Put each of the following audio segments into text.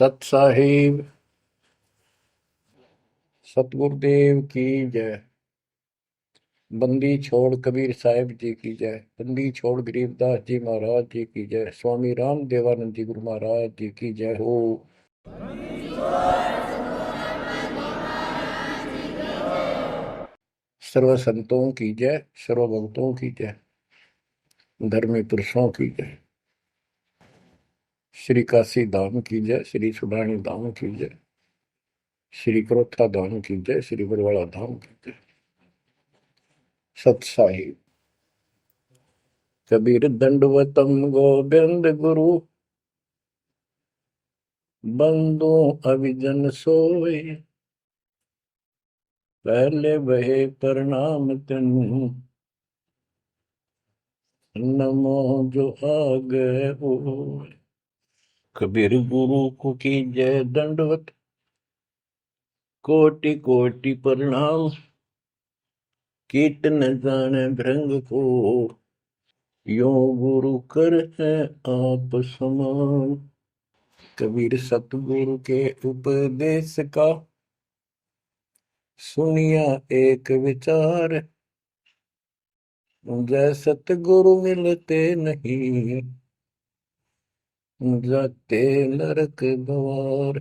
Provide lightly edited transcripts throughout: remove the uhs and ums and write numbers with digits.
सत साहिब सतगुरुदेव की जय। बंदी छोड़ कबीर साहिब जी की जय। बंदी छोड़ गरीबदास जी महाराज जी की जय। स्वामी राम देवानंद जी गुरु महाराज जी की जय हो। सर्व संतों की जय, सर्व भक्तों की जय, धर्मी पुरुषों की जय। श्री काशी धाम की जय, श्री सुडानी धाम की जय, श्री क्रोथा धाम की जय, श्री बरवाड़ा धाम की जय। सत साहिब कबीर दंडवतम गोविंद गुरु, बंदो अभिजन सोए, पहले बहे प्रणाम तिन, नमो जो आगे हो। कबीर गुरु को की जय दंडवत, कोटि कोटि प्रणाम, कीट न जाने भृंग को, यो गुरु कर है आप समान। कबीर सतगुरु के उपदेश का, सुनिया एक विचार, जय सतगुरु मिलते नहीं, जाते नरक द्वार।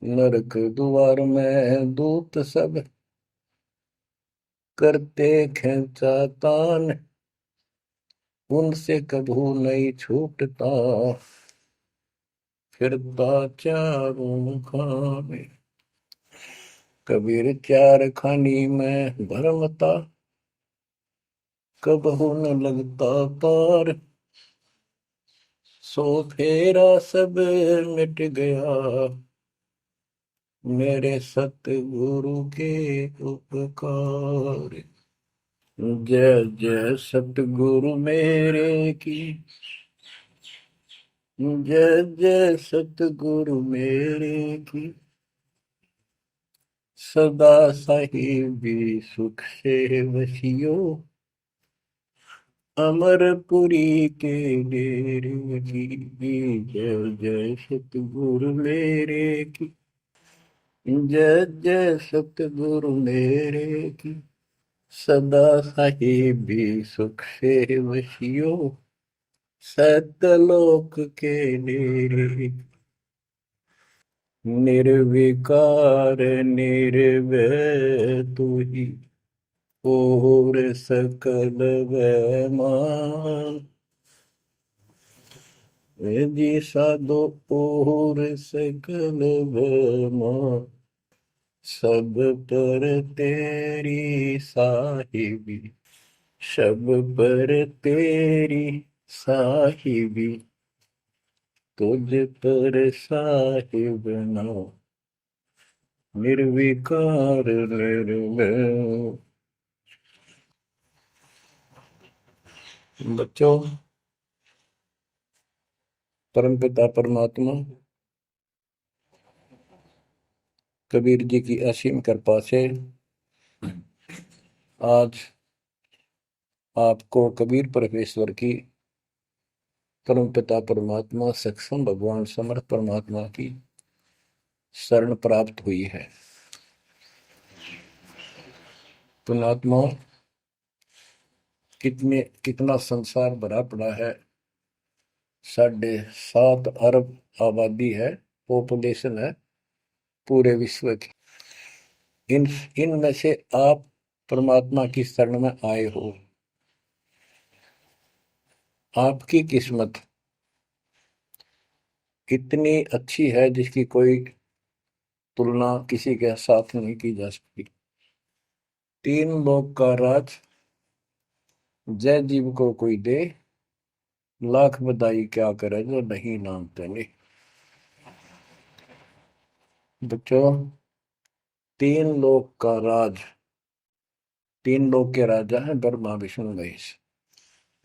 नरक द्वार में दूत सब, करते खेचा तान, उनसे कभू नहीं छूटता, फिरता चारों खाने। कबीर चार खानी में भरमता, कबहू न लगता पार, सो फेरा सब मिट गया, मेरे सतगुरु के उपकार। जय जय सतगुरु मेरे की, जय जय सतगुरु मेरे की, सदा साहिबी सुख से वसियो, अमरपुरी के डेरे की। जय जय सतगुरु मेरे की, जय जय सतगुरु मेरे की, सदा साहिबी सुख से वसियो, सतलोक के डेरे। निर्विकार निर्भय तू ही, और सकल वैमान। जी साधो और सकल वैमान, सब पर तेरी साहिबी, सब पर तेरी साहिबी, तुझ पर साहिब ना, निर्विकार निर्भय। बच्चों, परमपिता परमात्मा कबीर जी की असीम कृपा से आज आपको कबीर परमेश्वर की, परमपिता परमात्मा सक्षम भगवान समर्थ परमात्मा की शरण प्राप्त हुई है। पुण्यात्मा, कितना संसार भरा पड़ा है। 7.5 अरब आबादी है, पॉपुलेशन है पूरे विश्व की। इनमें से आप परमात्मा की शरण में आए हो। आपकी किस्मत इतनी अच्छी है जिसकी कोई तुलना किसी के साथ नहीं की जा सकती। 3 लोक का राज जय जीव को कोई दे, लाख बधाई क्या करे जो नहीं नाम तेने। बच्चों, 3 लोक का राज, 3 लोक के राजा है ब्रह्मा विष्णु महेश।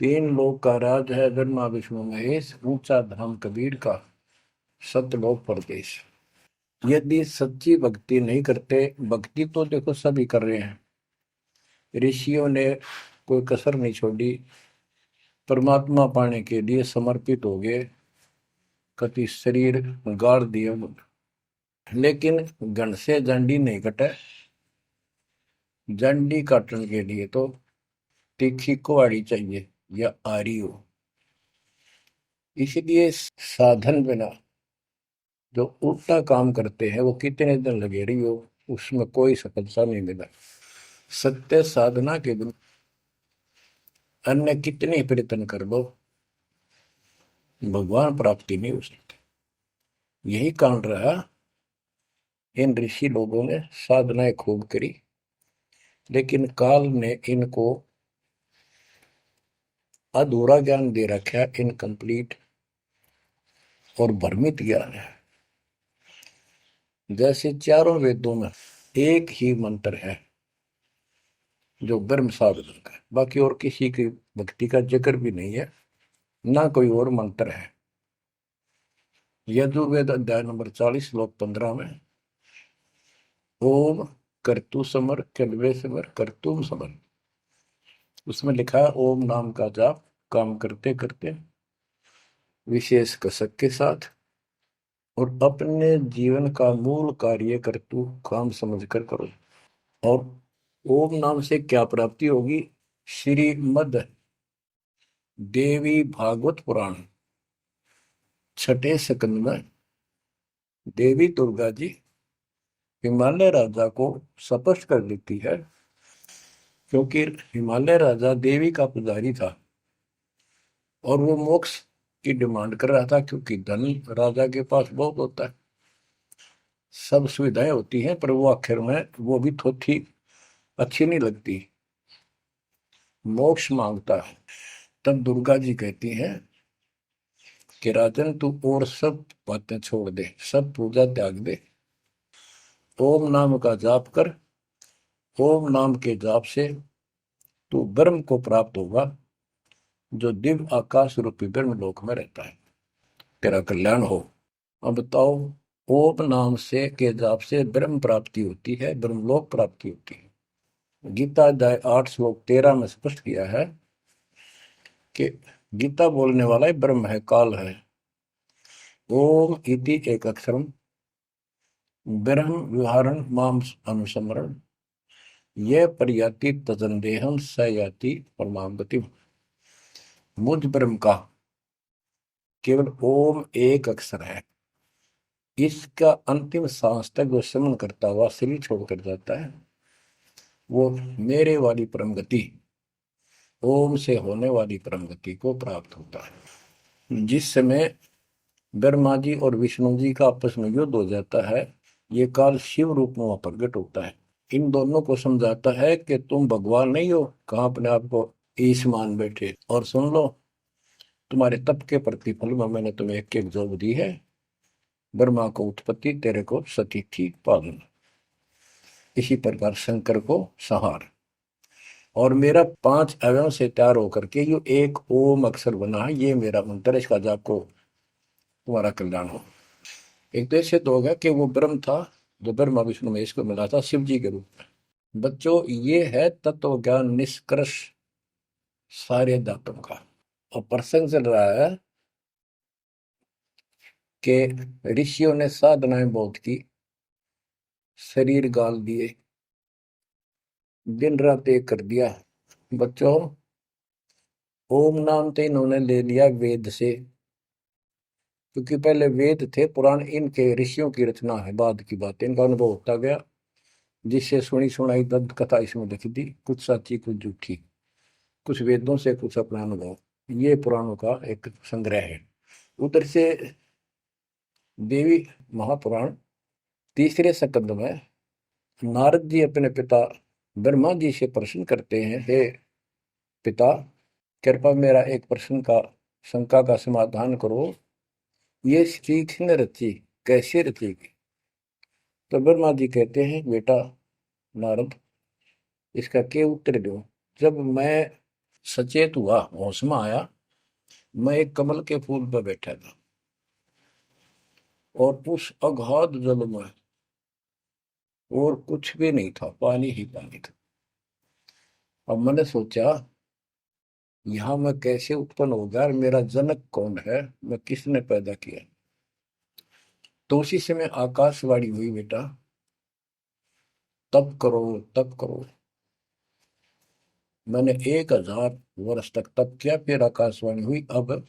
3 लोक का राज है ब्रह्मा विष्णु महेश, ऊंचा धाम कबीर का, सतलोक परदेश। यदि सच्ची भक्ति नहीं करते, भक्ति तो देखो सभी कर रहे हैं, ऋषियों ने कोई कसर नहीं छोड़ी, परमात्मा पाने के लिए समर्पित हो गए। कति शरीर गाड़ दिए, लेकिन घन से जंडी नहीं कटे। जंडी काटने के लिए तो तीखी कुहाड़ी चाहिए या आरी हो। इसलिए साधन बिना जो उल्टा काम करते हैं वो कितने दिन लगे रही हो, उसमें कोई सफलता नहीं मिला। सत्य साधना के बिना अन्य कितने प्रयत्न कर लो, भगवान प्राप्ति नहीं हो सकती। यही कारण रहा, इन ऋषि लोगों ने साधनाएं खूब करी, लेकिन काल ने इनको अधूरा ज्ञान दे रखा, इनकम्प्लीट और भ्रमित ज्ञान है। जैसे चारों वेदों में एक ही मंत्र है जो ब्रह्म साधन का, बाकी और किसी की भक्ति का जिक्र भी नहीं है, ना कोई और मंत्र है। यजुर्वेद अध्याय नंबर 40 श्लोक 15 में ओम कर्तु समर कल्वे समर कर्तुम समर, उसमें लिखा है ओम नाम का जाप काम करते करते विशेष कसक के साथ और अपने जीवन का मूल कार्य कर्तु काम समझकर करो। और ओम नाम से क्या प्राप्ति होगी? श्रीमद देवी भागवत पुराण छठे स्कंद में देवी दुर्गा जी हिमालय राजा को स्पष्ट कर देती है, क्योंकि हिमालय राजा देवी का पुजारी था और वो मोक्ष की डिमांड कर रहा था, क्योंकि धन राजा के पास बहुत होता है, सब सुविधाएं होती हैं, पर वो आखिर में वो भी थोड़ी अच्छी नहीं लगती, मोक्ष मांगता है। तब दुर्गा जी कहती हैं कि राजन तू और सब बातें छोड़ दे, सब पूजा त्याग दे, ओम नाम का जाप कर। ओम नाम के जाप से तू ब्रह्म को प्राप्त होगा, जो दिव्य आकाश रूपी ब्रह्म लोक में रहता है, तेरा कल्याण हो। अब बताओ, ओम नाम से के जाप से ब्रह्म प्राप्ति होती है, ब्रह्मलोक प्राप्ति होती है। गीता अध्याय 8 श्लोक 13 में स्पष्ट किया है कि गीता बोलने वाला ही ब्रह्म है, काल है। ओम इति एक अक्षरम ब्रह्म विहारण माम अनुसमरण ये पर्याति तजंदेहम स याति परमाम गति। मुझ ब्रह्म का केवल ओम एक अक्षर है, इसका अंतिम सांस तक जो श्रवण करता हुआ शरीर छोड़कर जाता है, वो मेरे वाली परम गति, ओम से होने वाली परम गति को प्राप्त होता है। जिस समय ब्रह्मा जी और विष्णु जी का आपस में युद्ध हो जाता है, ये काल शिव रूप में वहां प्रकट होता है, इन दोनों को समझाता है कि तुम भगवान नहीं हो, कहां अपने आप को ईश मान बैठे, और सुन लो तुम्हारे तप के प्रतिफल में मैंने तुम्हें एक एक जोग दी है, ब्रह्मा को उत्पत्ति, तेरे को सती थी पालन। इसी प्रकार शंकर को संहार, और मेरा 5 अवयव से तैयार होकर के ये एक ओम अक्षर बना है, ये मेरा मंत्र है, इसका जाप को तुम्हारा कल्याण हो। एक तो ऐसे तो होगा कि वो ब्रह्म था जो ब्रह्मा विष्णु महेश को मिला था शिव जी के रूप में। बच्चों, ये है तत्व ज्ञान निष्कर्ष सारे दातों का। और प्रसंग चल रहा है कि ऋषियों ने साधनाएं बहुत की, शरीर गाल दिए, दिन रात एक कर दिया। बच्चों, ओम नाम तो इन्होंने ले लिया वेद से, क्योंकि पहले वेद थे पुराण, इनके ऋषियों की रचना है, बाद की बात, इनका अनुभव होता गया, जिससे सुनी सुनाई दंत कथा इसमें लिख दी, कुछ सच्ची कुछ झूठी, कुछ वेदों से कुछ अपना अनुभव, ये पुराणों का एक संग्रह है। उधर से देवी महापुराण तीसरे स्कंद में नारद जी अपने पिता ब्रह्मा जी से प्रश्न करते हैं, हे पिता, कृपा मेरा एक प्रश्न का शंका का समाधान करो, ये सृष्टि किसने रची, कैसे रचेगी? तो ब्रह्मा जी कहते हैं, बेटा नारद, इसका क्या उत्तर दूं? जब मैं सचेत हुआ, होश में आया, मैं एक कमल के फूल पर बैठा था और उस अगाध जल में और कुछ भी नहीं था, पानी ही पानी था। अब मैंने सोचा, यहाँ मैं कैसे उत्पन्न हो गया, मेरा जनक कौन है, मैं किसने पैदा किया? तो उसी समय आकाशवाणी हुई, बेटा तप करो, तप करो। मैंने 1000 वर्ष तक तप किया, फिर आकाशवाणी हुई, अब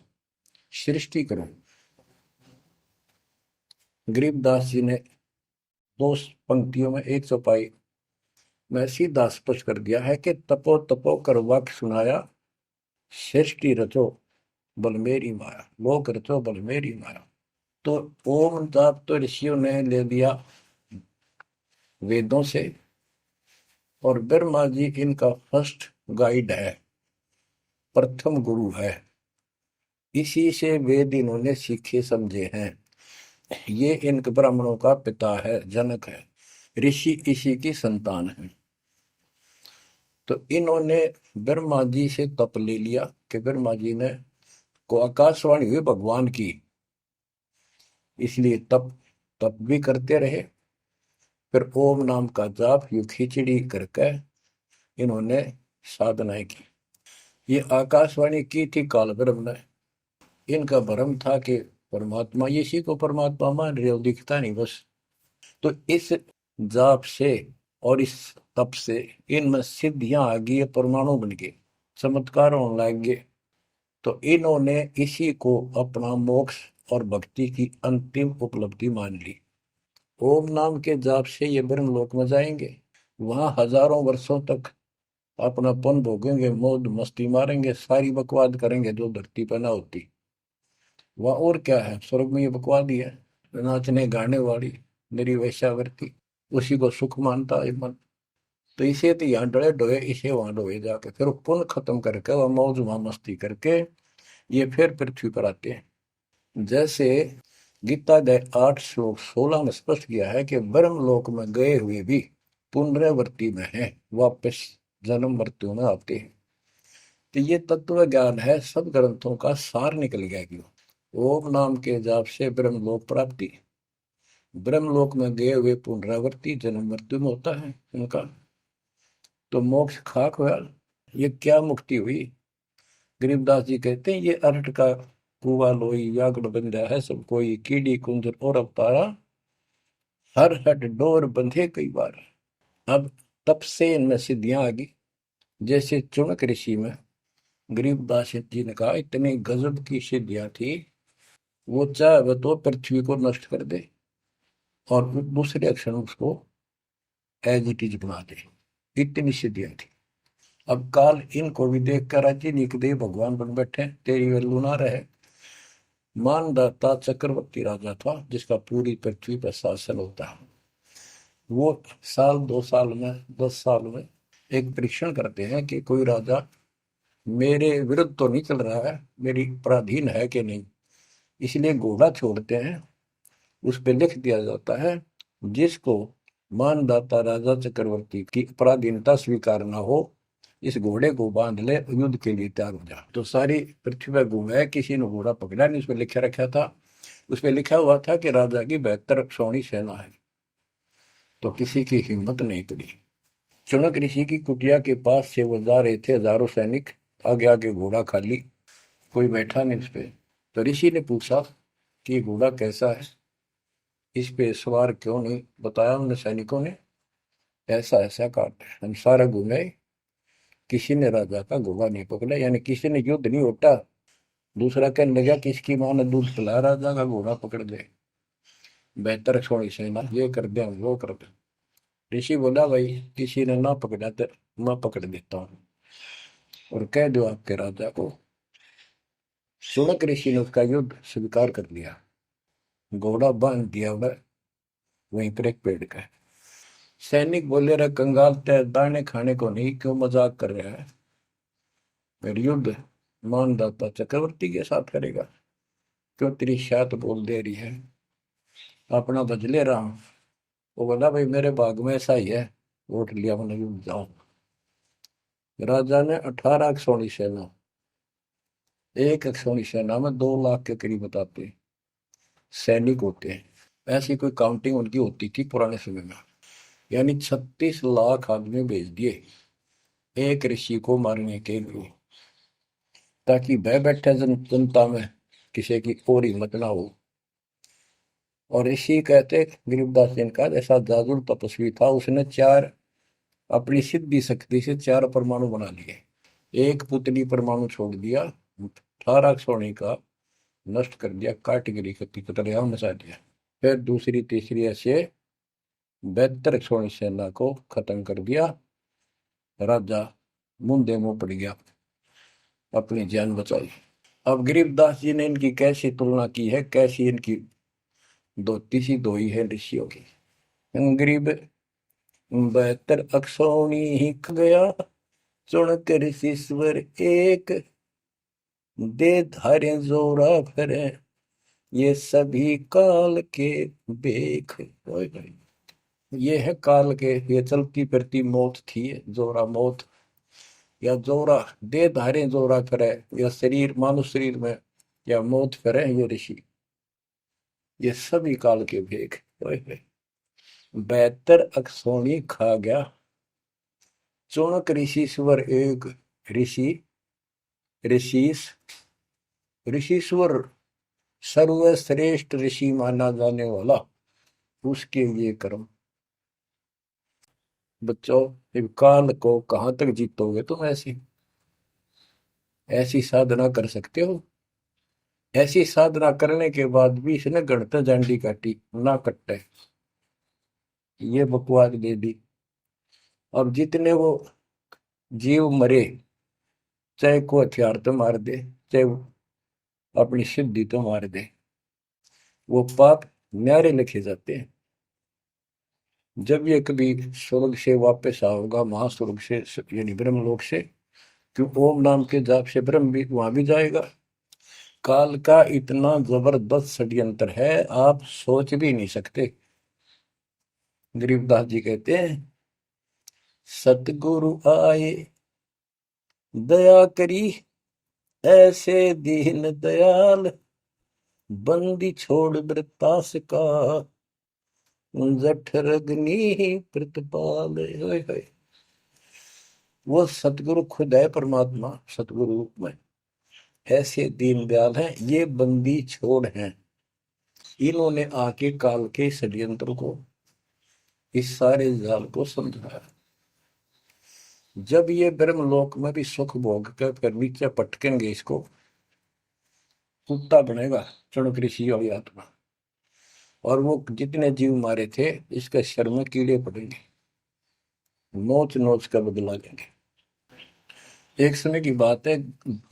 सृष्टि करो। गरीबदास जी ने दो पंक्तियों में एक चौपाई में सीधा स्पष्ट कर दिया है कि तपो तपो कर वाक्य सुनाया, सृष्टि रचो बल मेरी माया, लोक रचो बल मेरी माया। तो ओम जाप तो ऋषियों ने ले दिया वेदों से, और ब्रह्मा जी इनका फर्स्ट गाइड है, प्रथम गुरु है। इसी से वेद इन्होंने सीखे समझे हैं। ये इन ब्राह्मणों का पिता है, जनक है, ऋषि इसी की संतान है। तो इन्होंने ब्रह्मा जी से तप ले लिया कि ब्रह्मा जी ने को आकाशवाणी हुई भगवान की, इसलिए तप तप भी करते रहे। फिर ओम नाम का जाप यू खिचड़ी करके इन्होंने साधनाएं की। ये आकाशवाणी की थी काल ब्रह्म ने। इनका भ्रम था कि परमात्मा, इसी को परमात्मा मान रहे हो, दिखता नहीं बस। तो इस जाप से और इस तप से इनमें सिद्धियां आ गई, परमाणु बन गए, चमत्कार होने लग गए। तो इन्होंने इसी को अपना मोक्ष और भक्ति की अंतिम उपलब्धि मान ली। ओम नाम के जाप से ये ब्रह्मलोक में जाएंगे, वहां हजारों वर्षों तक अपना पन भोगेंगे, मौज मस्ती मारेंगे, सारी बकवाद करेंगे जो धरती पर ना होती। वह और क्या है, स्वर्ग में ये बकवाद ही है, नाचने गाने वाली मेरी वैश्यावृत्ति, उसी को सुख मानता है मन। तो इसे तो यहाँ डले डोए, इसे वहां डोए जाके, फिर पुण्य खत्म करके वह मौज वहां मस्ती करके ये फिर पृथ्वी पर आते हैं। जैसे गीता अध्याय 8 श्लोक 16 में स्पष्ट किया है कि ब्रह्म लोक में गए हुए भी पुनरावृत्ति में है, वापस जन्म मृत्यु में आते हैं। तो ये तत्व ज्ञान है, सब ग्रंथों का सार निकल गया क्यों। ओम नाम के जाप से ब्रह्मलोक प्राप्ति, ब्रह्मलोक में गए हुए पुनरावृत्ति जन्म मृत्यु में होता है उनका। तो मोक्ष खाक हुआ, ये क्या मुक्ति हुई। गरीबदास जी कहते हैं ये अरट का कुआ लोई व्याकुल बंधा है सब कोई, कीड़ी कुंजर और अवतारा, हर हट डोर बंधे कई बार। अब तब से इनमें सिद्धियां आ गई। जैसे चुनक ऋषि में गरीबदास जी ने कहा इतनी गजब की सिद्धियां थी, वो चाहे वह तो पृथ्वी को नष्ट कर दे और दूसरे क्षण उसको एज इट इज बना दे, इतनी सिद्धियां थी। अब काल इनको भी देख कर राजी निकदेव भगवान बन बैठे, तेरी वैल्यू ना रहे। मानदाता चक्रवर्ती राजा था जिसका पूरी पृथ्वी पर शासन होता है। वो साल 2 साल में 10 साल में एक परीक्षण करते हैं कि कोई राजा मेरे विरुद्ध तो नहीं चल रहा है, मेरी पराधीन है कि नहीं। इसलिए घोड़ा छोड़ते हैं, उस पर लिख दिया जाता है जिसको मानदाता राजा चक्रवर्ती की पराधीनता स्वीकार ना हो, इस घोड़े को बांध ले, युद्ध के लिए तैयार हो जा। तो सारी पृथ्वी पर घूमे, किसी ने घोड़ा पकड़ा नहीं, उस पर लिखा रखा था, उस पर लिखा हुआ था कि राजा की 72 सेना है। तो किसी की हिम्मत नहीं पड़ी। चुनक ऋषि की कुटिया के पास से वो जा रहे थे, हजारों सैनिक, आगे आगे घोड़ा खाली, कोई बैठा नहीं उस पे। तो ऋषि ने पूछा कि ये घोड़ा कैसा है, इस पे सवार क्यों नहीं। बताया उन सैनिकों ने, ऐसा ऐसा काट हम सारा घूमे, किसी ने राजा का घोड़ा नहीं पकड़ा, यानी किसी ने युद्ध नहीं उठा। दूसरा कहने लगा किसकी माँ ने दूध पिलाया, राजा का घोड़ा पकड़ दे, बेहतर छोड़ी सेना, ये कर दे वो कर दे। ऋषि बोला भाई किसी ने ना पकड़ा तो मैं पकड़ देता हूँ, और कह दो आपके राजा को। शुनक ऋषि ने उसका युद्ध स्वीकार कर लिया, घोड़ा बांध दिया वह वहीं पर एक पेड़ का। सैनिक बोले रहे कंगाल तय दाने खाने को नहीं, क्यों मजाक कर रहा है, फिर युद्ध मानदाता चक्रवर्ती के साथ करेगा, क्यों तेरी शात बोल दे रही है, अपना बदले रहा हूं। वो बोला भाई मेरे भाग में ऐसा ही है, वोट लिया मैंने युद्ध जाऊं। राजा ने 18 अक्षौणी सेना, एक अक्षौणी सेना में 2 लाख के करीब बताते सैनिक होते हैं, ऐसी कोई काउंटिंग उनकी होती थी पुराने समय में। यानी 36 लाख आदमी भेज दिए एक ऋषि को मारने के लिए, ताकि भय बैठे जनता में किसी की और हिम्मत ना हो। और ऋषि कहते गरीबदास जी का जैसा जादू तपस्वी था, उसने चार अपनी सिद्धि शक्ति से चार परमाणु बना लिए। एक पुतली परमाणु छोड़ दिया, 18 सोने का नष्ट कर दिया, काटगिरी की कतलेआम मचा दिया। फिर दूसरी तीसरी ऐसे 72 सोनी सेना को खत्म कर दिया। राजा मुंदे मुंह पड़ गया, अपनी जान बचाई। अब गरीबदास जी ने इनकी कैसी तुलना की है, कैसी इनकी धोती सी धोई है ऋषियों की। गरीब 72 अक्षौणी ही ख गया, चुन कर शीश्वर एक, दे धारे जोरा फिरे, ये सभी काल के बेख। ये है काल के, ये चलती फिरती मौत थी, जोरा मौत, या जोरा दे धारे जोरा फिरे, या शरीर मानुष शरीर में या मौत फिरे, ये ऋषि, ये सभी काल के भेख। 72 अक्षौणी खा गया, चुनक ऋषिश्वर एक। ऋषि ऋषिस ऋषिश्वर सर्वश्रेष्ठ ऋषि माना जाने वाला, उसके ये कर्म। बच्चों, काल को कहां तक जीतोगे तुम? ऐसी ऐसी साधना कर सकते हो? ऐसी साधना करने के बाद भी इसने गणत जांडी काटी ना कट्टे, ये बकवास दे दी। अब जितने वो जीव मरे, चाहे को हथियार तो मार दे, चाहे अपनी सिद्धि तो मार दे, वो पाप न्यारे लिखे जाते हैं। जब ये कभी स्वर्ग से वापस आओगा, महास्वर्ग से यानी ब्रह्मलोक से, क्यों ओम नाम के जाप से ब्रह्म भी वहां भी जाएगा। काल का इतना जबरदस्त षड्यंत्र है, आप सोच भी नहीं सकते। गरीबदास जी कहते हैं, सतगुरु आए दया करी, ऐसे दीन दयाल, बंदी छोड़ वृतास का, जठरग्नि प्रतिपाल। वो सतगुरु खुद है, परमात्मा सतगुरु रूप में ऐसे दीन दयाल हैं, ये बंदी छोड़ हैं। इन्होंने आके काल के षड्यंत्र को, इस सारे जाल को समझाया। जब ये ब्रह्मलोक में भी सुख भोग कर फिर नीचे पटकेंगे, इसको कुत्ता बनेगा चणक ऋषि वाली आत्मा। और वो जितने जीव मारे थे, इसके शर में कीड़े पड़ेंगे, नोच नोच कर बदला लेंगे। एक समय की बात है,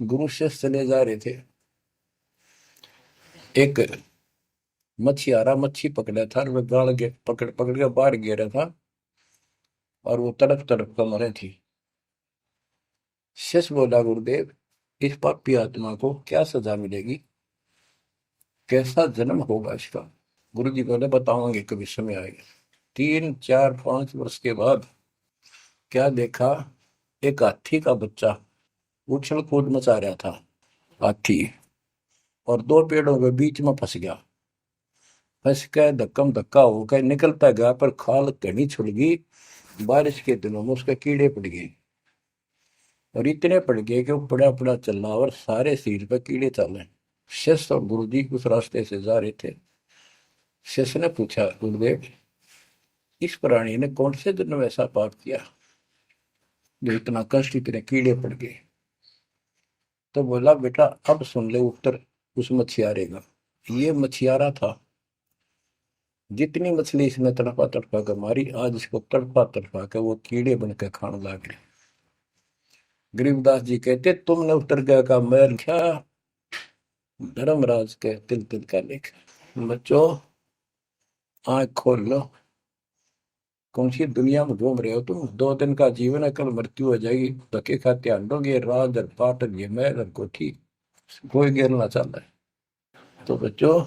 गुरु से चले जा रहे थे, एक मछियारा मच्छी पकड़ा था, और वह गाड़ के पकड़ पकड़ के बाहर गिरा था, और वो तड़प तड़प कर मरे थी। शिष्य बोला, गुरुदेव, इस पापी आत्मा को क्या सजा मिलेगी, कैसा जन्म होगा इसका? गुरु जी बोले, बताओगे कभी समय आएगा। 3 4 5 वर्ष के बाद क्या देखा, एक हाथी का बच्चा उछल कूद मचा रहा था, हाथी, और दो पेड़ों के बीच में फंस गया। फंस के धक्कम धक्का होकर निकलता गया, पर खाल घनी छुड़ गई। बारिश के दिनों में उसके कीड़े पड़ गए, और इतने पड़ गए कि वो पड़ा पड़ा चल रहा, और सारे शरीर पर कीड़े चले। शिष्य और गुरु जी उस रास्ते से जा रहे थे। शिष्य ने पूछा, गुरुदेव, इस प्राणी ने कौन से जन्म ऐसा पाप किया जो इतना कष्ट, इतने कीड़े पड़ गए? तो बोला, बेटा अब सुन ले उत्तर उस मछियारे का। ये मछियारा था, जितनी मछली इसने तड़पा तड़पा कर मारी, आज इसको तड़पा तड़पा कर वो कीड़े बनकर खाने लग रहे। गरीबदास जी कहते, तुमने उत्तर गया का मैल क्या, धर्मराज के तिल तिल का लेख। बच्चों, आंख खोल लो, कौन सी दुनिया में घूम रहे हो तुम? 2 दिन का जीवन है, कल मृत्यु हो जाएगी। धक्के खाते आंडोगे, राज और पाट और ये महल और कोठी, कोई गिरना चाहता है। तो बच्चों,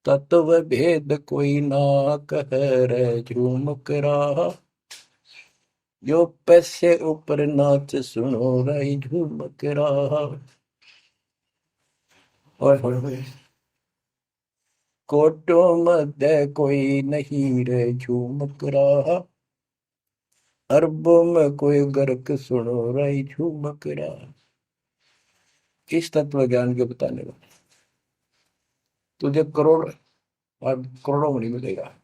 तत्व भेद कोई ना कह रे झूमक रहा, जो पैसे ऊपर नाच सुनो रही झूमक रहा। और कोटो मध्य कोई नहीं रे झूमक रहा, अरबों में कोई गर्क सुनो रही झूमक रहा। इस तत्व ज्ञान के बताने वाले, तुझे करोड़ और करोड़ों में नहीं मिलेगा,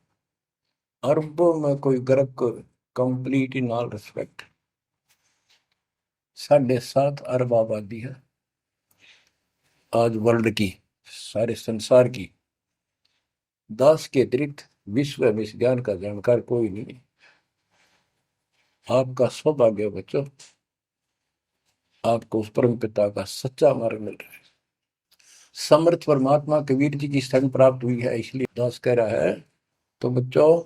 अरबों में कोई ग्रह को, कंप्लीट इन ऑल रिस्पेक्ट। 7.5 अरब आबादी है आज वर्ल्ड की, सारे संसार की। 10 के अतिरिक्त विश्व में इस ज्ञान का जानकार कोई नहीं है। आपका सौभाग्य है बच्चों, आपको उस परम पिता का सच्चा मार्ग मिल रहा है। समर्थ परमात्मा कबीर जी की शरण प्राप्त हुई है, इसलिए दास कह रहा है। तो बच्चों,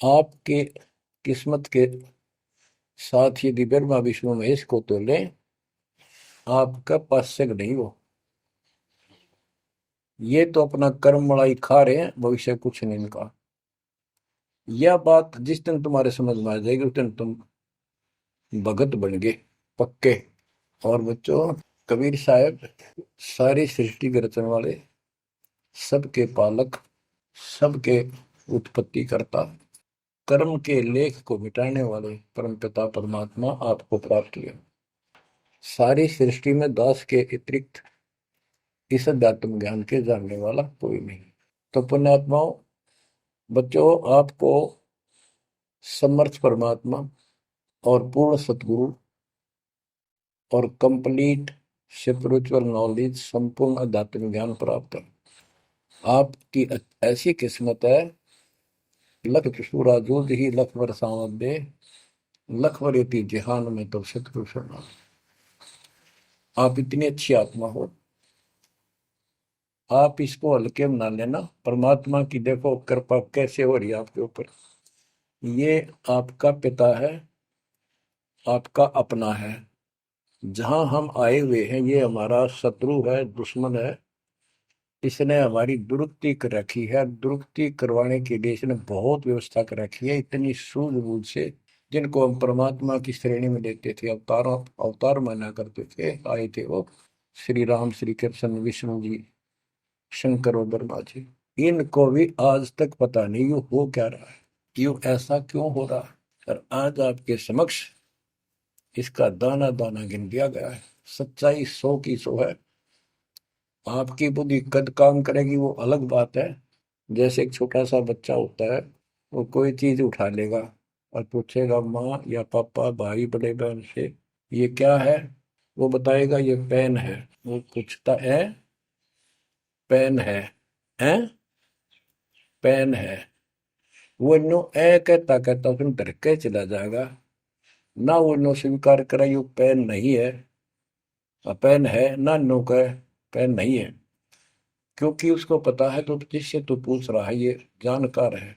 आपके किस्मत के साथ यदि ब्रह्मा विष्णु महेश को तो लें, आपका पास्यक नहीं हो। ये तो अपना कर्म मलाई खा रहे हैं, भविष्य कुछ नहीं इनका। यह बात जिस दिन तुम्हारे समझ में आ जाएगी, उस दिन तुम भगत बन गए पक्के। और बच्चों, कबीर साहब सारी सृष्टि के रचने वाले, सबके पालक, सबके उत्पत्ति करता, कर्म के लेख को मिटाने वाले परम पिता परमात्मा आपको प्राप्त हुए। सारी सृष्टि में दास के अतिरिक्त इस अध्यात्म ज्ञान के जानने वाला कोई नहीं। तो पुण्यात्माओं, बच्चों, आपको समर्थ परमात्मा और पूर्ण सतगुरु और कंप्लीट स्पिरिचुअल नॉलेज, संपूर्ण अध्यात्म ज्ञान प्राप्त है। आपकी ऐसी किस्मत है, लख चुसूरा जूझ ही लख बरसावत दे, लख वरेती जिहान में तो सतगुरु शरणा। आप इतनी अच्छी आत्मा हो, आप इसको हल्के में ना लेना। परमात्मा की देखो कृपा कैसे हो रही है आपके ऊपर। ये आपका पिता है, आपका अपना है। जहां हम आए हुए हैं, ये हमारा शत्रु है, दुश्मन है। इसने हमारी दुरुक्ति कर रखी है, दुरुक्ति करवाने के लिए इसने बहुत व्यवस्था कर रखी है, इतनी सूझबूझ से। जिनको हम परमात्मा की श्रेणी में लेते थे, अवतार माना करते थे, आए थे वो श्री राम, श्री कृष्ण, विष्णु जी, शंकर और ब्रह्मा जी। इनको भी आज तक पता नहीं यू हो क्या रहा है, क्यों ऐसा क्यों हो रहा है। और आज आपके समक्ष इसका दाना दाना गिन दिया गया है। सच्चाई 100 की 100 है। आपकी बुद्धि कद काम करेगी वो अलग बात है। जैसे एक छोटा सा बच्चा होता है, वो कोई चीज उठा लेगा और पूछेगा माँ या पापा, भाई, बड़े बहन से, ये क्या है। वो बताएगा ये पेन है। वो पूछता है, पेन है पेन है। वो नो ए कहता कहता उसमें डर के चला जाएगा ना। वो नो स्वीकार करे ये पेन नहीं है, पेन है ना, नो कहे पेन नहीं है। क्योंकि उसको पता है तो जिससे तू पूछ रहा है ये जानकार है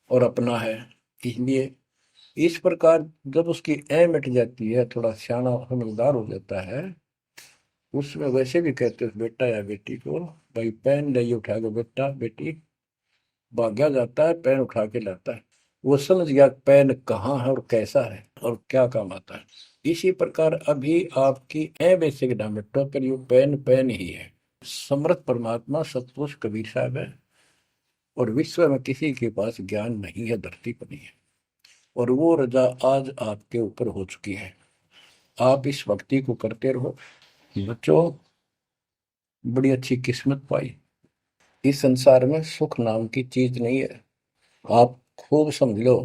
और अपना है। इसलिए इस प्रकार जब उसकी ए मिट जाती है, थोड़ा सियाना समझदार हो जाता है, उसमें वैसे भी कहते हैं बेटा या बेटी को, भाई पेन नहीं उठा के बेटा बेटी, भाग्या जाता है पेन उठा के लाता है। वो समझ गया पेन कहाँ है और कैसा है और क्या काम आता है। इसी प्रकार अभी आपकी ए बेसिक ना मिटो, पर यू पेन पेन ही है। समर्थ परमात्मा सतपुरुष कबीर साहब है, और विश्व में किसी के पास ज्ञान नहीं है, धरती पर नहीं है। और वो रजा आज आपके ऊपर हो चुकी है। आप इस भक्ति को करते रहो बच्चों। बड़ी अच्छी किस्मत पाई। इस संसार में सुख नाम की चीज नहीं है, आप खूब समझ लो।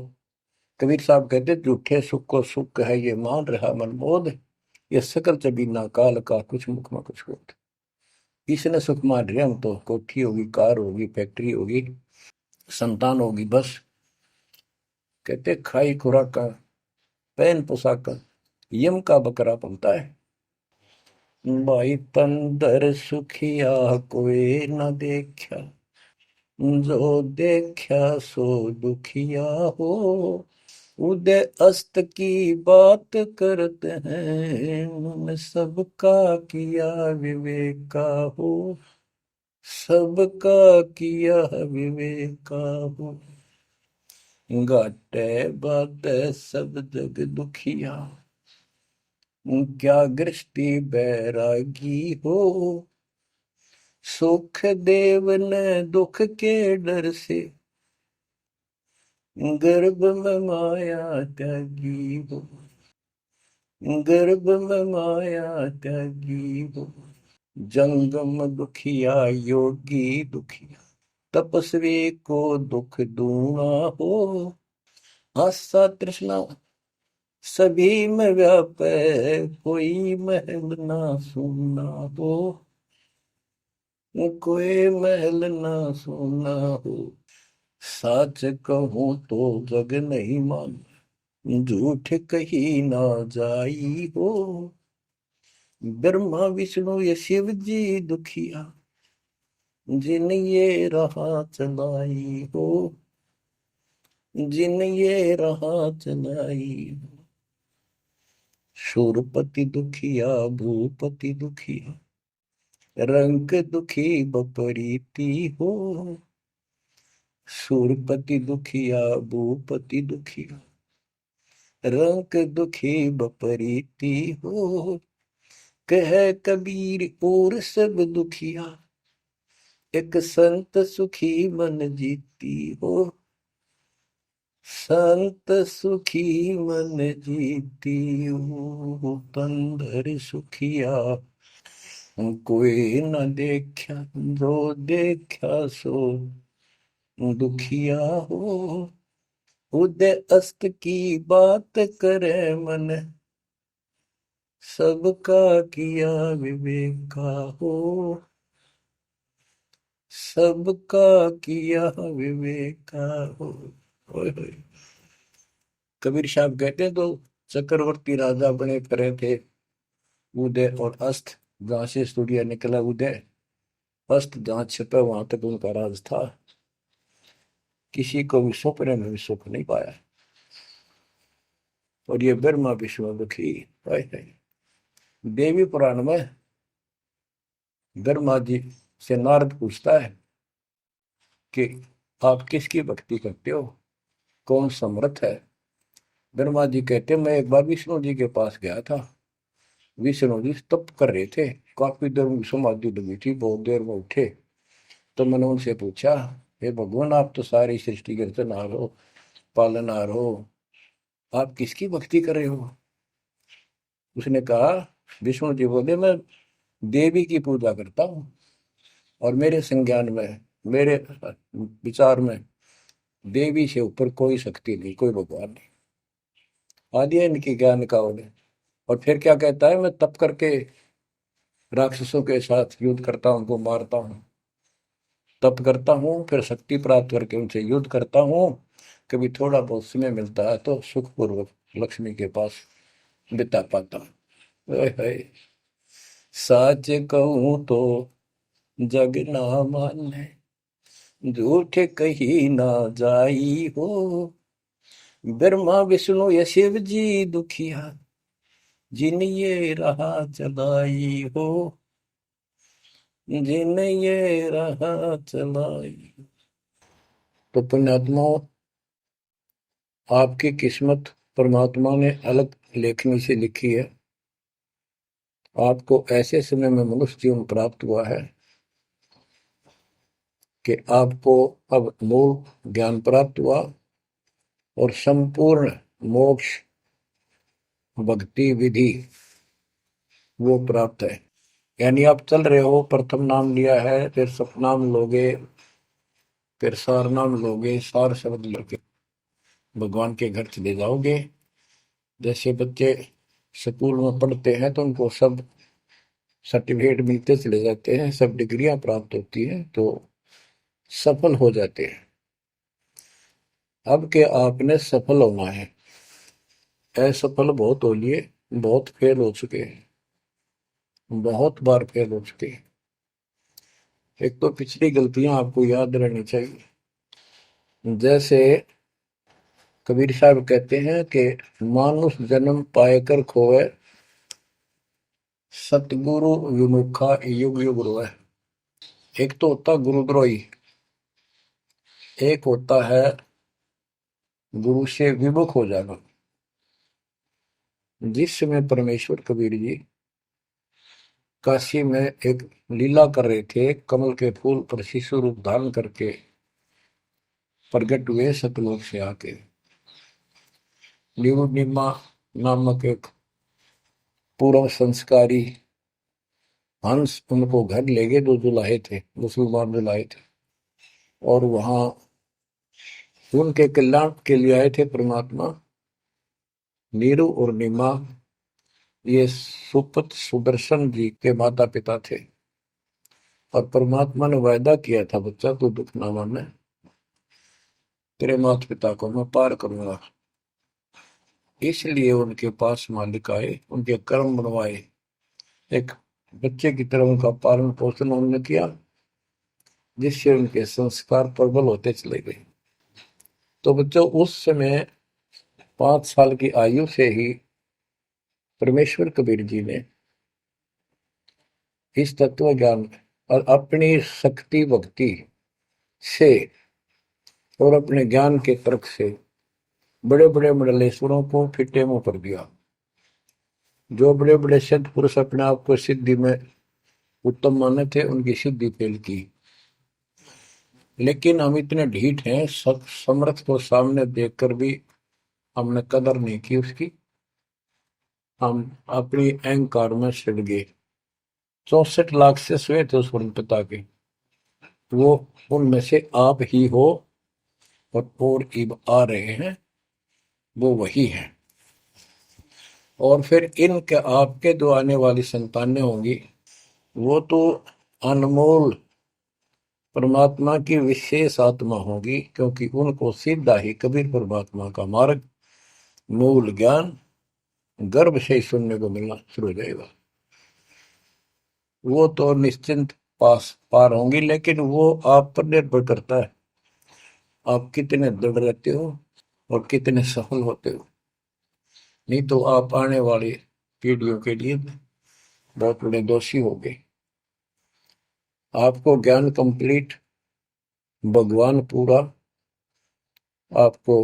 कबीर साहब कहते झूठे सुख को सुख है ये मान रहा मनमोद, ये सकल चबीना काल का कुछ मुख में कुछ होता। इसने सुख मान रहे हम तो, कोठी होगी, कार होगी, फैक्ट्री होगी, संतान होगी, बस। कहते खाई खुराक, पहन पोशाक, यम का बकरा बनता है। भाई तंदर सुखिया कोई न देखा, जो देखा सो दुखिया हो। उदय अस्त की बात करते हैं, उन सबका किया विवेका हो, सबका किया विवेका हो। घाटे बाटे सब जग दुखिया, क्या गृष्टि बैरागी हो। सुख देव ने दुख के डर से, गर्भ में माया त्यागी हो, गर्भ में माया त्यागी हो। जंगम दुखिया योगी दुखिया, तपस्वी को दुख दूना हो। आशा तृष्णा सभी में व्यापे, कोई महल ना सुना हो। कोई महल ना सुना हो। सच कहूं तो जग नहीं मान, झूठ कही ना जाई हो। ब्रह्मा विष्णु ये शिव जी दुखिया, जिन ये राह चलाई हो। जिन ये राह चलाई हो। शूरपति दुखिया भूपति दुखिया, रंग दुखी बपरीती हो। शूरपति दुखिया भूपति दुखिया, रंग दुखी बपरीती हो। कह कबीर और सब दुखिया, एक संत सुखी मन जीती हो। संत सुखी मन जीती हो। तंदर सुखिया कोई न देखा, जो देखा सो दुखिया हो। उदय अस्त की बात करे मन, सबका किया विवेका हो। सबका किया विवेका हो। ओए होए। कबीर साहब कहते हैं तो चक्रवर्ती राजा बने करे थे। उदय और अस्त, जहां से सूर्य निकला उदय, अस्त जहां छिपा वहां तक उनका राज था। किसी को भी सपने में भी सुख नहीं पाया। और ये ब्रह्मा विष्णु दुखी। देवी पुराण में ब्रह्मा जी से नारद पूछता है कि आप किसकी भक्ति करते हो, कौन समर्थ है। ब्रह्मा जी कहते मैं एक बार विष्णु जी के पास गया था। विष्णु जी तप कर रहे थे, काफी देर में समाधि लगी थी, बहुत देर में उठे। तो मैंने उनसे पूछा, हे भगवान आप तो सारी सृष्टि के रचनहार हो, पालनहार हो, आप किसकी भक्ति कर रहे हो। उसने कहा, विष्णु जी बोले मैं देवी की पूजा करता हूँ, और मेरे संज्ञान में, मेरे विचार में देवी से ऊपर कोई शक्ति नहीं, कोई भगवान नहीं। आदि है इनकी ज्ञान का उन्हें। और फिर क्या कहता है, मैं तप करके राक्षसों के साथ युद्ध करता हूँ, उनको मारता हूँ, तप करता हूँ, फिर शक्ति प्राप्त करके उनसे युद्ध करता हूँ। कभी थोड़ा बहुत समय मिलता है तो सुखपूर्वक लक्ष्मी के पास बिता पाता हूँ। सच कहूँ तो जग ना माने, झूठ कही ना जाई हो। ब्रह्मा विष्णु ये शिव जी दुखिया, जिन ये राह चलाई हो। जिन ये राह चलाई। तो पुण्यात्माओं, आपकी किस्मत परमात्मा ने अलग लेखनी से लिखी है। आपको ऐसे समय में मनुष्य जीवन प्राप्त हुआ है कि आपको अब मूल ज्ञान प्राप्त हुआ और संपूर्ण मोक्ष भक्ति विधि वो प्राप्त है। यानी आप चल रहे हो, प्रथम नाम लिया है, फिर सपनाम लोगे, फिर सार नाम लोगे, सार शब्द लोगे, भगवान के घर चले जाओगे। जैसे बच्चे स्कूल में पढ़ते हैं तो उनको सब सर्टिफिकेट मिलते चले जाते हैं, सब डिग्रियां प्राप्त होती हैं, तो सफल हो जाते हैं। अब के आपने सफल होना है। असफल बहुत हो लिए, बहुत फेल हो चुके हैं, बहुत बार फेल हो चुके हैं। एक तो पिछली गलतियां आपको याद रहनी चाहिए। जैसे कबीर साहब कहते हैं कि मानुष जन्म पाएकर खोए, सतगुरु विमुखा युग युग रोए। एक तो होता गुरुद्रोही, एक होता है गुरु से विमुख हो जाना। जिस समय परमेश्वर कबीर जी काशी में एक लीला कर रहे थे, कमल के फूल पर शिशु रूप धारण करके प्रगट हुए सतलोक से आके। निमा नामक एक पूर्व संस्कारी हंस उनको घर ले गए, जो जुलाहे थे, मुसलमान जुलाहे थे, और वहां उनके कल्याण के लिए आए थे परमात्मा। नीरू और नीमा ये सुपत सुदर्शन जी के माता पिता थे, और परमात्मा ने वायदा किया था, बच्चा तू दुख ना माने, तेरे माता पिता को मैं पार करूंगा। इसलिए उनके पास मालिक आए, उनके कर्म बनवाए, एक बच्चे की तरह उनका पालन पोषण उन्होंने किया, जिससे उनके संस्कार प्रबल होते चले गए। तो बच्चों, उस समय 5 साल की आयु से ही परमेश्वर कबीर जी ने इस तत्व ज्ञान और अपनी शक्ति भक्ति से और अपने ज्ञान के तर्क से बड़े बड़े मंडलेश्वरों को फिटे मुंह कर दिया। जो बड़े बड़े सिद्ध पुरुष अपने आप को सिद्धि में उत्तम माने थे, उनकी सिद्धि फेल की। लेकिन हम इतने ढीठ हैं, समर्थ को सामने देखकर भी हमने कदर नहीं की उसकी। हम अपनी अहंकार में सड़ गए। 64 लाख से हुए थे उस पिता के, वो उनमें से आप ही हो, और इब आ रहे हैं, वो वही है। और फिर इनके आपके जो आने वाली संतानें होंगी, वो तो अनमोल परमात्मा की विशेष आत्मा होगी, क्योंकि उनको सीधा ही कबीर परमात्मा का मार्ग, मूल ज्ञान गर्भ से ही सुनने को मिलना शुरू हो जाएगा। वो तो निश्चिंत पार होंगी, लेकिन वो आप पर निर्भर करता है, आप कितने दृढ़ रहते हो और कितने सफल होते हो। नहीं तो आप आने वाली पीढ़ियों के लिए बहुत बड़े दोषी हो गए। आपको ज्ञान कंप्लीट, भगवान पूरा, आपको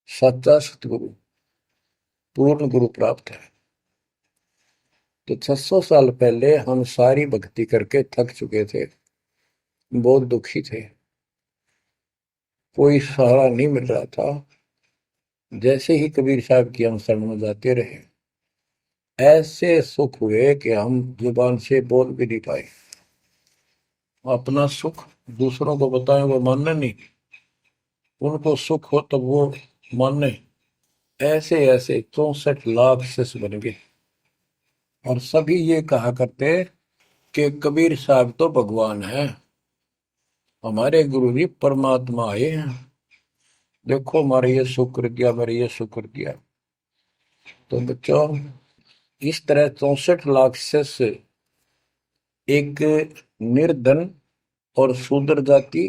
सच्चा सतगुरु, पूर्ण गुरु प्राप्त है। तो 600 साल पहले हम सारी भक्ति करके थक चुके थे, बहुत दुखी थे, कोई सहारा नहीं मिल रहा था। जैसे ही कबीर साहब की हम शरण में जाते रहे, ऐसे सुख हुए कि हम जुबान से बोल भी नहीं पाए। अपना सुख दूसरों को बताएं, वो मानने नहीं, उनको सुख हो तब वो माने। ऐसे ऐसे 64 लाख शिष्य बन गए, और सभी ये कहा करते कि कबीर साहब तो भगवान है, हमारे गुरु जी परमात्मा आए हैं, देखो हमारे ये शुक्र किया, मेरे ये शुक्र किया। तो बच्चों, इस तरह 64 लाख शिष्य एक निर्धन और शूद्र जाति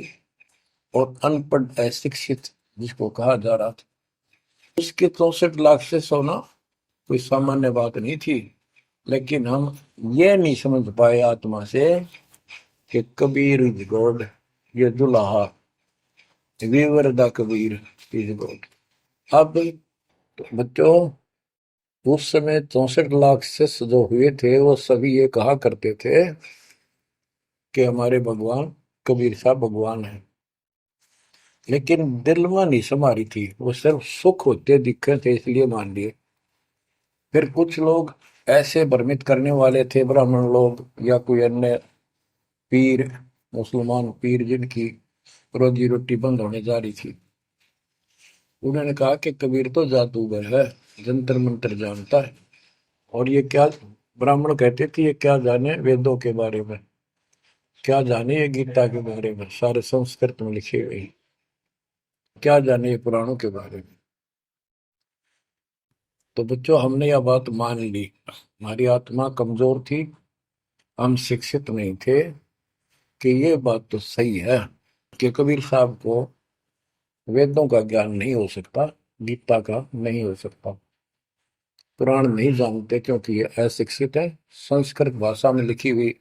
और अनपढ़ अशिक्षित जिसको कहा जा रहा था, उसके 64 लाख शिष्य होना कोई सामान्य बात नहीं थी। लेकिन हम ये नहीं समझ पाए आत्मा से कि कबीर इज गॉड, ये दुल्हा weaver the Kabir is God. अब बच्चों, उस समय 64 लाख शिष्य जो हुए थे, वो सभी ये कहा करते थे कि हमारे भगवान कबीर साहब भगवान है। लेकिन दिल में नहीं समारी थी, वो सिर्फ सुख होते दिखे थे इसलिए मान लिए। फिर कुछ लोग ऐसे भ्रमित करने वाले थे, ब्राह्मण लोग या कोई अन्य पीर, मुसलमान पीर जिनकी रोजी रोटी बंद होने जा रही थी, उन्होंने कहा कि कबीर तो जादूगर है, जंतर मंत्र जानता है, और ये क्या, ब्राह्मण कहते थे ये क्या जाने वेदों के बारे में, क्या जाने ये गीता के बारे में, सारे संस्कृत में लिखे हुए, क्या जाने ये पुराणों के बारे में। तो बच्चों, हमने यह बात मान ली, हमारी आत्मा कमजोर थी, हम शिक्षित नहीं थे कि ये बात तो सही है कि कबीर साहब को वेदों का ज्ञान नहीं हो सकता, गीता का नहीं हो सकता, पुराण नहीं जानते क्योंकि ये अशिक्षित है, संस्कृत भाषा में लिखी हुई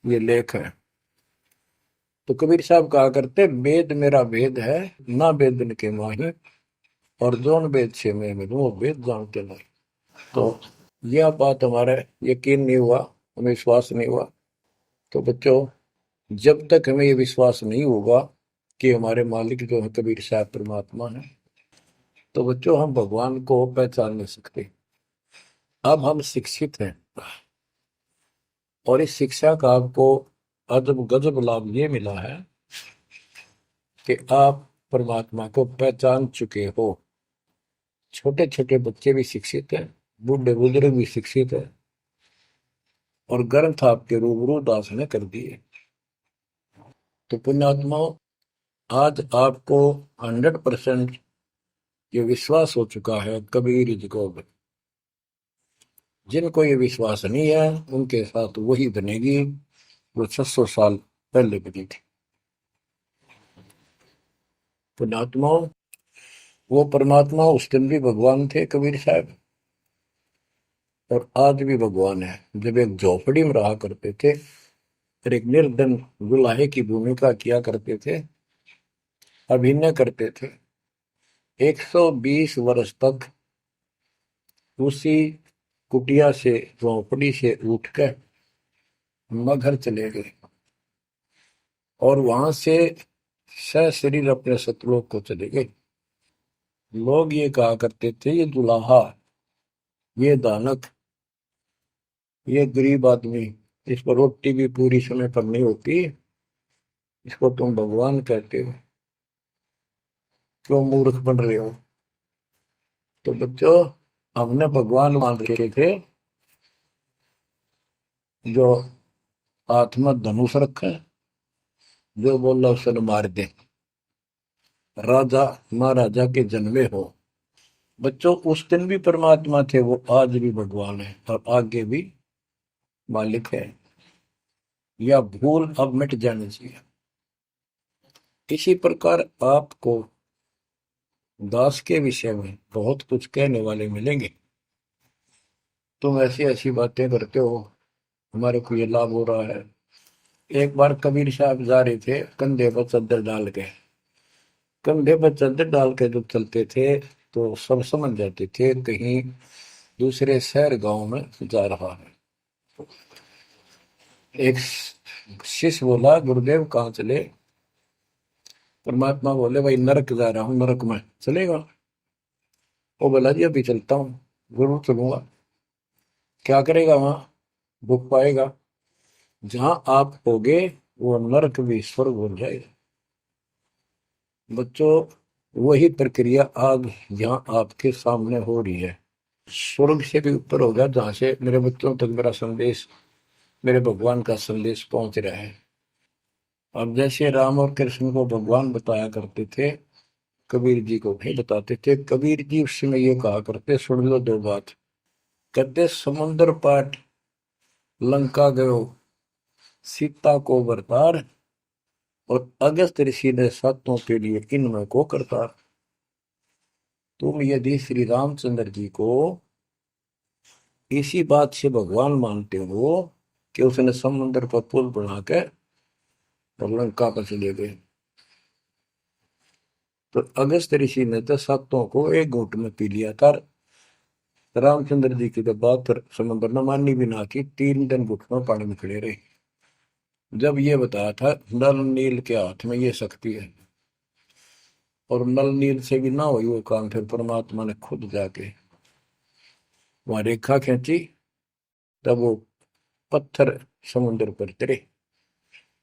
ये लेख है। तो कबीर साहब कहा करते, वेद मेरा वेद है, ना वेदन के माही, और जोन वेद से मैं मिलूं वो वेद जानते नहीं। तो यह बात हमारा यकीन नहीं हुआ, हमें विश्वास नहीं हुआ। तो बच्चों, जब तक हमें ये विश्वास नहीं होगा कि हमारे मालिक जो है कबीर साहब परमात्मा है, तो बच्चों हम भगवान को पहचान नहीं सकते। अब हम शिक्षित हैं, और इस शिक्षा का आपको अजब गजब लाभ ये मिला है कि आप परमात्मा को पहचान चुके हो। छोटे छोटे बच्चे भी शिक्षित हैं, बूढ़े बुजुर्ग भी शिक्षित है, और ग्रंथ आपके रूबरू दास ने कर दिए। तो पुण्यात्माओं, आज आपको 100% ये विश्वास हो चुका है कबीर जी को। जिनको ये विश्वास नहीं है उनके साथ वही बनेगी जो 600 साल पहले बनी थी। पुण्यात्माओं, वो परमात्मा उस दिन भी भगवान थे कबीर साहब, और आज भी भगवान है। जब एक झोपड़ी में रहा करते थे और एक निर्धन गुलाहे की भूमिका किया करते थे, अभिनय करते थे, 120 वर्ष तक उसी कुटिया से, झोपड़ी से उठकर मगहर चले गए और वहां से सशरीर अपने सतलोक को चले गए। लोग ये कहा करते थे, ये दुलाहा, ये दानक, ये गरीब आदमी, इस पर रोटी भी पूरी समय पर नहीं होती, इसको तुम भगवान कहते हो, क्यों मूर्ख बन रहे हो। तो बच्चों, हमने भगवान मान रखे थे जो हाथ में धनुष रखे, जो बोला उसे मार दे, राजा महाराजा के जन्मे हो। बच्चों, उस दिन भी परमात्मा थे, वो आज भी भगवान है और आगे भी मालिक है। या भूल अब मिट जानी चाहिए। इसी प्रकार आपको दास के विषय में बहुत कुछ कहने वाले मिलेंगे। तुम ऐसी ऐसी बातें करते हो, हमारे को ये लाभ हो रहा है। एक बार कबीर साहब जा रहे थे, कंधे पर चादर डाल के, कंधे पर चादर डाल के जब चलते थे तो सब समझ जाते थे कहीं दूसरे शहर गांव में जा रहा है। एक शिष्य बोला, गुरुदेव कहाँ चले। परमात्मा बोले, भाई नरक जा रहा हूँ, नरक में चलेगा। वो बोला, जी अभी चलता हूँ, जरूर चलूंगा। क्या करेगा वहां, भूख पाएगा। जहां आप होगे वो नरक भी स्वर्ग हो जाएगा। बच्चों, वही प्रक्रिया आज यहाँ आपके सामने हो रही है। स्वर्ग से भी ऊपर होगा, जहां से मेरे बच्चों तक मेरा संदेश, मेरे भगवान का संदेश पहुंच रहा है। अब जैसे राम और कृष्ण को भगवान बताया करते थे, कबीर जी को भी बताते थे। कबीर जी उस समय ये कहा करते, सुन लो दो बात। कहते, समुद्र पाट लंका गयो, सीता को बरतार, और अगस्त ऋषि ने सातों के लिए इनमें को करतार। तुम यदि श्री रामचंद्र जी को इसी बात से भगवान मानते हो कि उसने समुद्र पर पुल बना के और लंका पर चले गए, तो अगस्त ऋषि ने तो सातों को एक घूंट में पी लिया था। रामचंद्र जी की तो बात समुद्र ने मानी भी ना की, 3 दिन घुटनों पानी में खड़े रहे। जब ये बताया था नल नील के हाथ में ये शक्ति है, और नल नील से भी ना हुई वो काम, फिर परमात्मा ने खुद जाके वहां रेखा खींची, तब वो पत्थर समुद्र पर गिरे।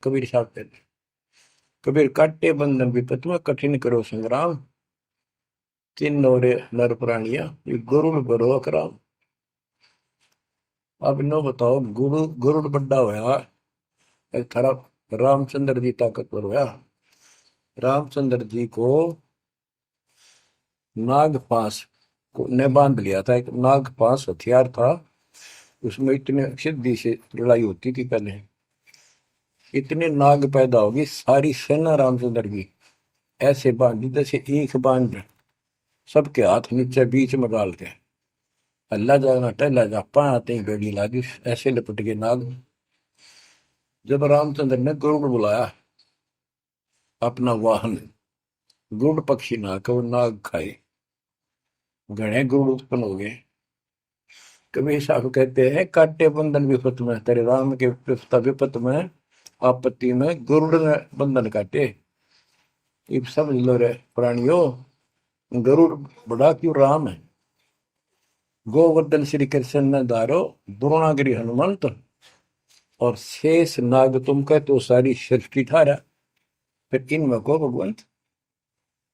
कबीर साहब कहते, कबीर काटे बंधन विपत में, कठिन करो संग्राम, तीन नौरे नर प्राणिया, ये गरुड़ बरो अकराम। अब नो बताओ, गरुड़ बड्डा होया, थारा रामचंद्र जी ताकतवर होया। रामचंद्र जी को नाग पास ने बांध लिया था, एक नाग पास हथियार था, उसमें इतने सिद्धि से लड़ाई होती थी पहले। इतने नाग पैदा होगी, सारी सेना रामचंद्र की ऐसे बांधी जैसे एक बांध, सबके हाथ नीचे बीच में डाल के, अल्लाह जाना टहला जा पाते ही बेड़ी लागी, ऐसे लपट के नाग। जब रामचंद्र ने गरुड़ बुलाया अपना वाहन, गरुड़ पक्षी ना को नाग खाए, घने गरुड़ उत्पन्न हो गए। कबीर साहब कहते हैं, काटे बंधन विपत में, तेरे राम के विपत में, आपत्ति में गरुड़ ने बंधन काटे। ये समझ लो रे प्राणियों, गरुड़ बड़ा क्यों राम है। गोवर्धन श्री कृष्ण ने धारो, द्रोणागिरी हनुमंत, और शेष नाग तुम कहते हो सारी सृष्टि थारा, फिर इनमें को भगवंत,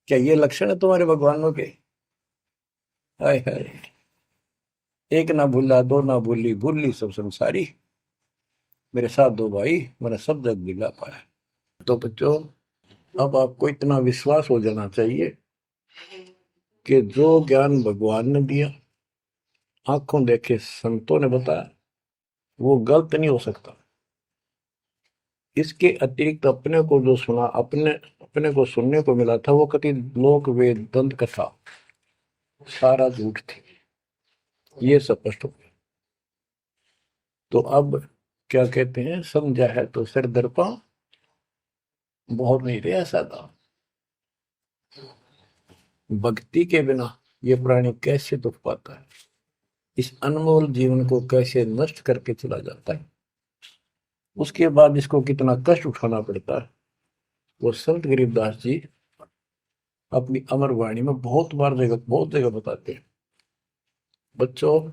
क्या ये लक्षण है तुम्हारे भगवानों के? हाय हाय, एक ना भूला दो ना भूली, भूली सब संसारी, मेरे साथ दो भाई, मैंने सब जग दिला पाया। तो बच्चों, अब आपको इतना विश्वास हो जाना चाहिए कि जो ज्ञान भगवान ने दिया, आंखों देखे संतों ने बताया, वो गलत नहीं हो सकता। इसके अतिरिक्त अपने को जो सुना, अपने अपने को सुनने को मिला था, वो कति लोक वेद दंत कथा सारा झूठ थी, ये स्पष्ट हो गया। तो अब क्या कहते हैं, समझा है तो सिर दर्पा, बहुत नहीं रहा सादा। भक्ति के बिना ये प्राणी कैसे दुख पाता है, इस अनमोल जीवन को कैसे नष्ट करके चला जाता है, उसके बाद इसको कितना कष्ट उठाना पड़ता है, वो संत गरीबदास जी अपनी अमर वाणी में बहुत जगह बताते हैं। बच्चों,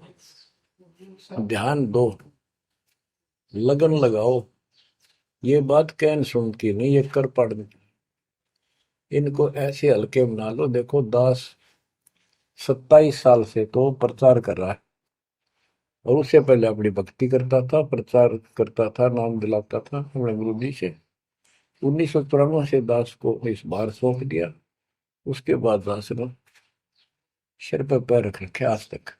ध्यान दो, लगन लगाओ, ये बात कहन सुन की नहीं, ये कर पढ़ने की। इनको ऐसे हल्के बना लो। देखो दास 27 साल से तो प्रचार कर रहा है, और उससे पहले अपनी भक्ति करता था, प्रचार करता था, नाम दिलाता था अपने गुरु जी से। 1994 से दास को इस बार सौंप दिया। उसके बाद दास ने सिर पर पैर रख रखे आज तक।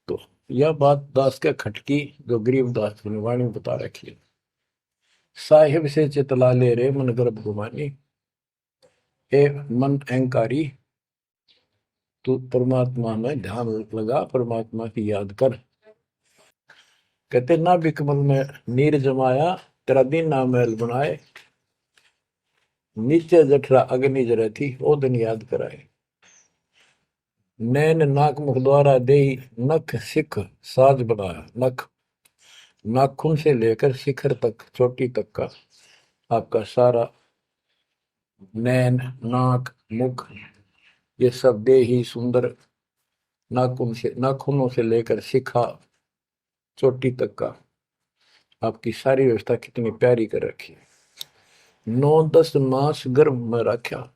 तो यह बात दास के खटकी, जो गरीब दास की वाणी बता रखी है। साहिब से चितला ले रे मन गर्भ गुमानी, ए मन अहंकारी, तू परमात्मा में ध्यान लगा, परमात्मा की याद कर। कहते ना बिकमल में नीर जमाया, तेरा दिन ना महल बनाए, नीचे जठरा अग्नि जरे थी, ओ दिन याद कराए। नैन नाक मुख द्वारा दे, नख सिख साज बनाया। नख, नाखून से लेकर शिखर तक, चोटी तक का आपका सारा नैन, नाक, मुख, ये सब दे ही सुंदर, नाखूनों से लेकर शिखा, चोटी तक का आपकी सारी व्यवस्था कितनी प्यारी कर रखी है। 9-10 मास गर्भ में रखा,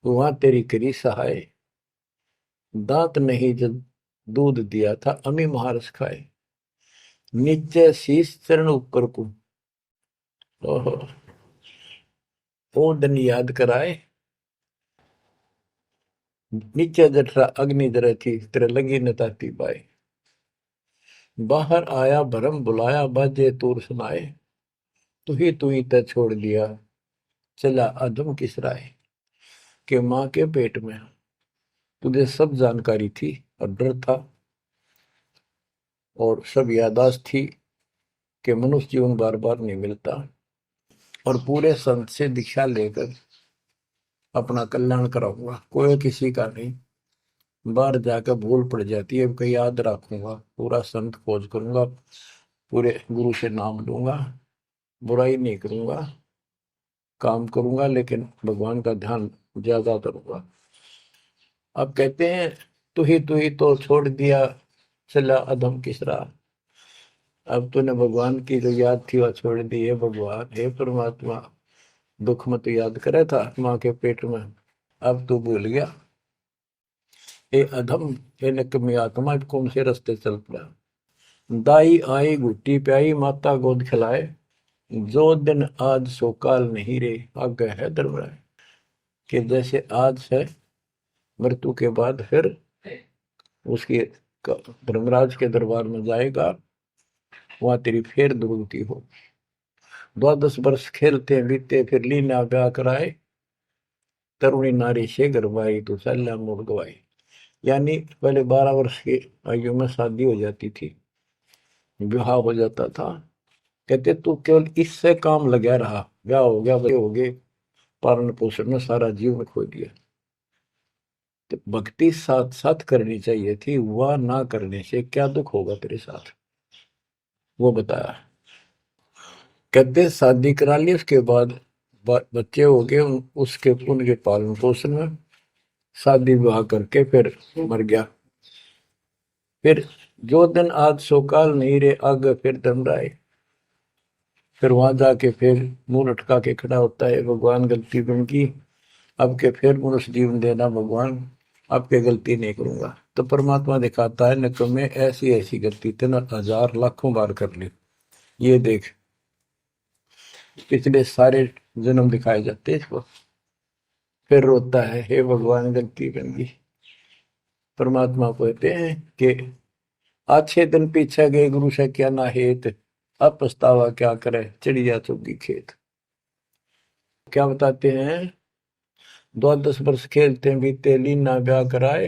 वहां तेरी करी सहाय, दांत नहीं जब दूध दिया था, अमी महारस खाए। नीचे शीश चरण ऊपर को, ओहो, ओ दिन याद कराए। नीचे जठरा अग्नि जरे थी, तेरे लगी न ताती पाए। बाहर आया भरम बुलाया, बाजे तूर सुनाए, तू ही तय छोड़ दिया, चला अधम किस राय। के माँ के पेट में तुझे सब जानकारी थी, और डर था, और सब यादाश्त थी कि मनुष्य जीवन बार बार नहीं मिलता, और पूरे संत से दीक्षा लेकर अपना कल्याण कराऊंगा, कोई किसी का नहीं। बाहर जाकर भूल पड़ जाती है, कहीं याद रखूंगा, पूरा संत खोज करूंगा, पूरे गुरु से नाम लूंगा, बुराई नहीं करूंगा, काम करूंगा, लेकिन भगवान का ध्यान ज्यादा करूंगा। अब कहते हैं तू ही तो छोड़ दिया, चला अधम किस राह। अब तूने भगवान की जो याद थी वह छोड़ दी है। भगवान, हे परमात्मा, दुख मत याद करे था माँ के पेट में, अब तू भूल गया। ए अधम, हे निकम्मी आत्मा, कौन से रास्ते चल पड़ा। दाई आई घुट्टी प्याई, माता गोद खिलाए, जो दिन आज सो काल नहीं रे, आगे है धर्मराय। कि जैसे आज है, मृत्यु के बाद फिर उसकी धर्मराज के दरबार में जाएगा, वहां तेरी फिर दुर्गति हो। 12 वर्ष खेलते बीते, फिर लीना ब्याह कराए, तरुणी नारी से गरबाई, तो सल्ला मोड़ गवाई। यानी पहले 12 वर्ष की आयु में शादी हो जाती थी, विवाह हो जाता था। कहते तू केवल इससे काम लगा रहा, ब्याह हो गया, बच्चे हो गए, पालन पोषण में सारा जीवन खो दिया। तो भक्ति साथ साथ करनी चाहिए थी, वह ना करने से क्या दुख होगा तेरे साथ, वो बताया। कहते शादी करा ली, उसके बाद बच्चे हो गए, उसके उनके पालन पोषण में शादी विवाह करके फिर मर गया। फिर जो दिन आज सो काल नहीं रे आगे फिर दमराए। फिर वहां जाके फिर मुंह लटका के खड़ा होता है, भगवान गलती बन की, अब के फिर मनुष्य जीवन देना भगवान, अब के गलती नहीं करूंगा। तो परमात्मा दिखाता है, न तुम्हें ऐसी ऐसी गलती तेना हजार लाखों बार कर ली, ये देख। पिछले सारे जन्म दिखाए जाते हैं इसको। फिर रोता है, हे भगवान गलती बन गई। परमात्मा को कहते हैं कि अच्छे दिन पीछे गए गुरु से क्या ना हेत, अब पछतावा क्या करे चिड़िया चुगी खेत। क्या बताते हैं, 10 वर्ष खेलते बीते लीना ब्याह कराए,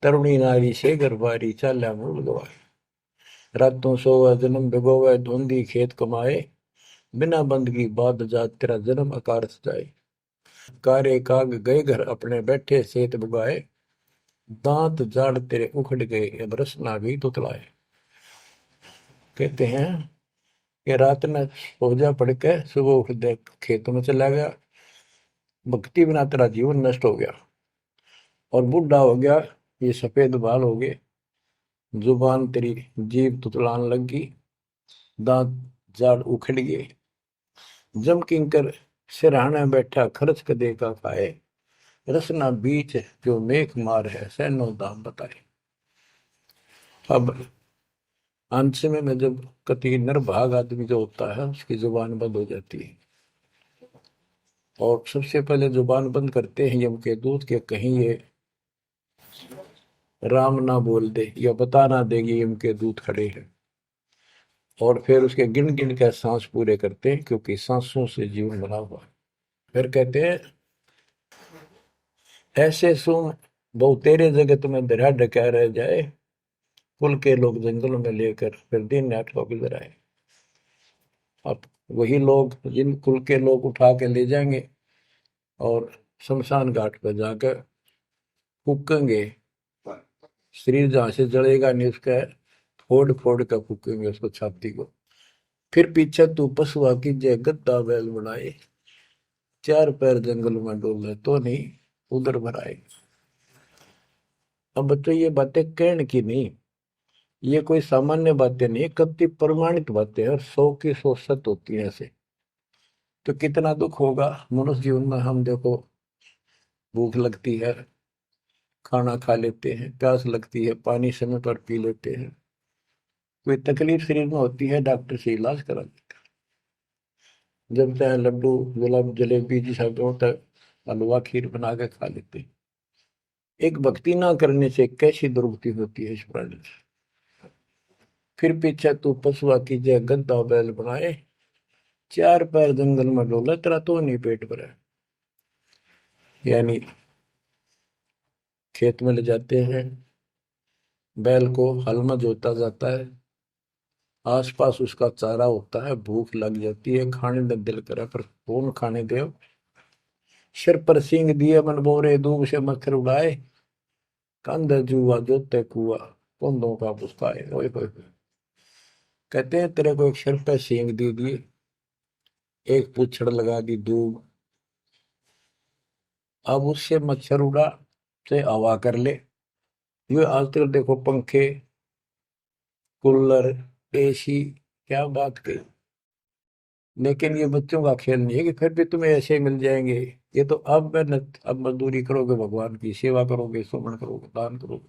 तरुणी नारी से गरबारी चाल्या मूल गवाए। रातों सोवा जन्म भिगोवे धुंधी खेत कमाए, बिना बंदगी बाद जात तेरा जन्म अकार जाए। कारे काग गए घर अपने बैठे सेत बुगाए, दांत जाड़ तेरे उखड़ गए अब रसना भी तुतलाए। कहते हैं कि रात में सो जा पड़ के सुबह उठ दे खेतों में चला गया, भक्ति बिना तेरा जीवन नष्ट हो गया, और बूढ़ा हो गया, ये सफेद बाल हो गए, जुबान तेरी जीभ तुतलान लगी, दांत जाड़ उखड़ गए। जम किंकर सिरहाना बैठा खर्च कदे का खाए, रसना बीच जो मेघ मार है सैनो दाम बताए। अब अंत में जब कति निर्भाग आदमी जो होता है उसकी जुबान बंद हो जाती है, और सबसे पहले जुबान बंद करते हैं यम के दूत के, कहीं ये राम ना बोल दे या बता ना देगी यम के दूत खड़े हैं। और फिर उसके गिन गिन के सांस पूरे करते हैं, क्योंकि सांसों से जीवन बना हुआ है। फिर कहते हैं, ऐसे सुन बहु तेरे जगत में दरिया ढका रह जाए, कुल के लोग जंगलों में लेकर फिर दिन रात को गुजर आए। अब वही लोग जिन कुल के लोग उठा के ले जाएंगे और शमशान घाट पर जाकर फूकेंगे, शरीर जहां से जलेगा नहीं उसका फोड़ फोड़ कर फूकेंगे उसको, छाती को। फिर पीछे तू पशुआ की जय गद्दा बैल बनाए, चार पैर जंगल में डोले तो नहीं उधर भराए। अब बच्चों ये बातें कहने की नहीं, ये कोई सामान्य बातें नहीं, कति प्रमाणित बातें हैं, और 100 की 100 सत्य होती है ऐसे। तो कितना दुख होगा मनुष्य जीवन में, हम देखो भूख लगती है खाना खा लेते हैं, प्यास लगती है पानी समय पर पी लेते हैं, कोई तकलीफ शरीर में होती है डॉक्टर से इलाज करा लेते हैं, जब चाहे लड्डू गुलाब जलेबी जी सब होता है, हलवा खीर बना के खा लेते हैं। एक भक्ति ना करने से कैसी दुर्गति होती है इस प्राणी से। फिर पीछे तू पशुआ की जय गद्दा बैल बनाए, चार पैर जंगल में डोला तेरा तो नहीं पेट भरा। यानी खेत में ले जाते हैं, बैल को हल में जोता जाता है, आसपास उसका चारा होता है, भूख लग जाती है, खाने में दिल करे पर कौन खाने दे। सिर पर सींग दिए मन बोरे दूब से मच्छर उड़ाए, कंध जुआ जोते कुआ कुंदों का पुस्ताए। ओए होए होए। कहते हैं तेरे को एक सिर पे सींग दे दिए, एक पूछड़ लगा दी दूब, अब उससे मच्छर उड़ा से हवा कर ले। ये आजकल देखो पंखे कूलर एसी, क्या बात कही। लेकिन ये बच्चों का खेल नहीं है कि फिर भी तुम्हें ऐसे मिल जाएंगे। ये तो अब मेहनत, अब मजदूरी करोगे, भगवान की सेवा करोगे, सुमन करोगे, दान करोगे,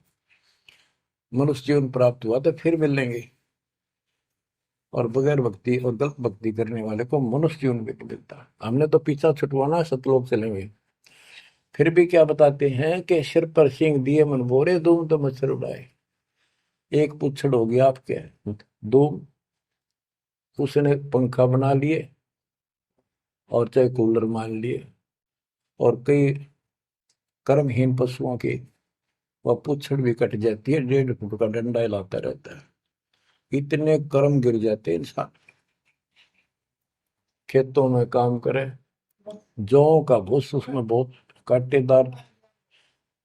मनुष्य जीवन प्राप्त हुआ तो फिर मिलेंगे। और बगैर भक्ति और गलत भक्ति करने वाले को मनुष्य जीवन भी नहीं मिलता। हमने तो पीछा छुटवाना, सतलोक चलेंगे। फिर भी क्या बताते हैं कि सिर पर सींग दिए मन बोरे दूम तो मच्छर उड़ाए। एक पुच्छड़ हो गया आपके दो, उसने पंखा बना लिए और चाहे कूलर मान लिए, और कई कर्महीन पशुओं की वह पुच्छड़ भी कट जाती है, 1.5 फुट का डंडा हिलाता रहता है। इतने कर्म गिर जाते हैं इंसान। खेतों में काम करे, जौ का भूस उसमें बहुत कांटेदार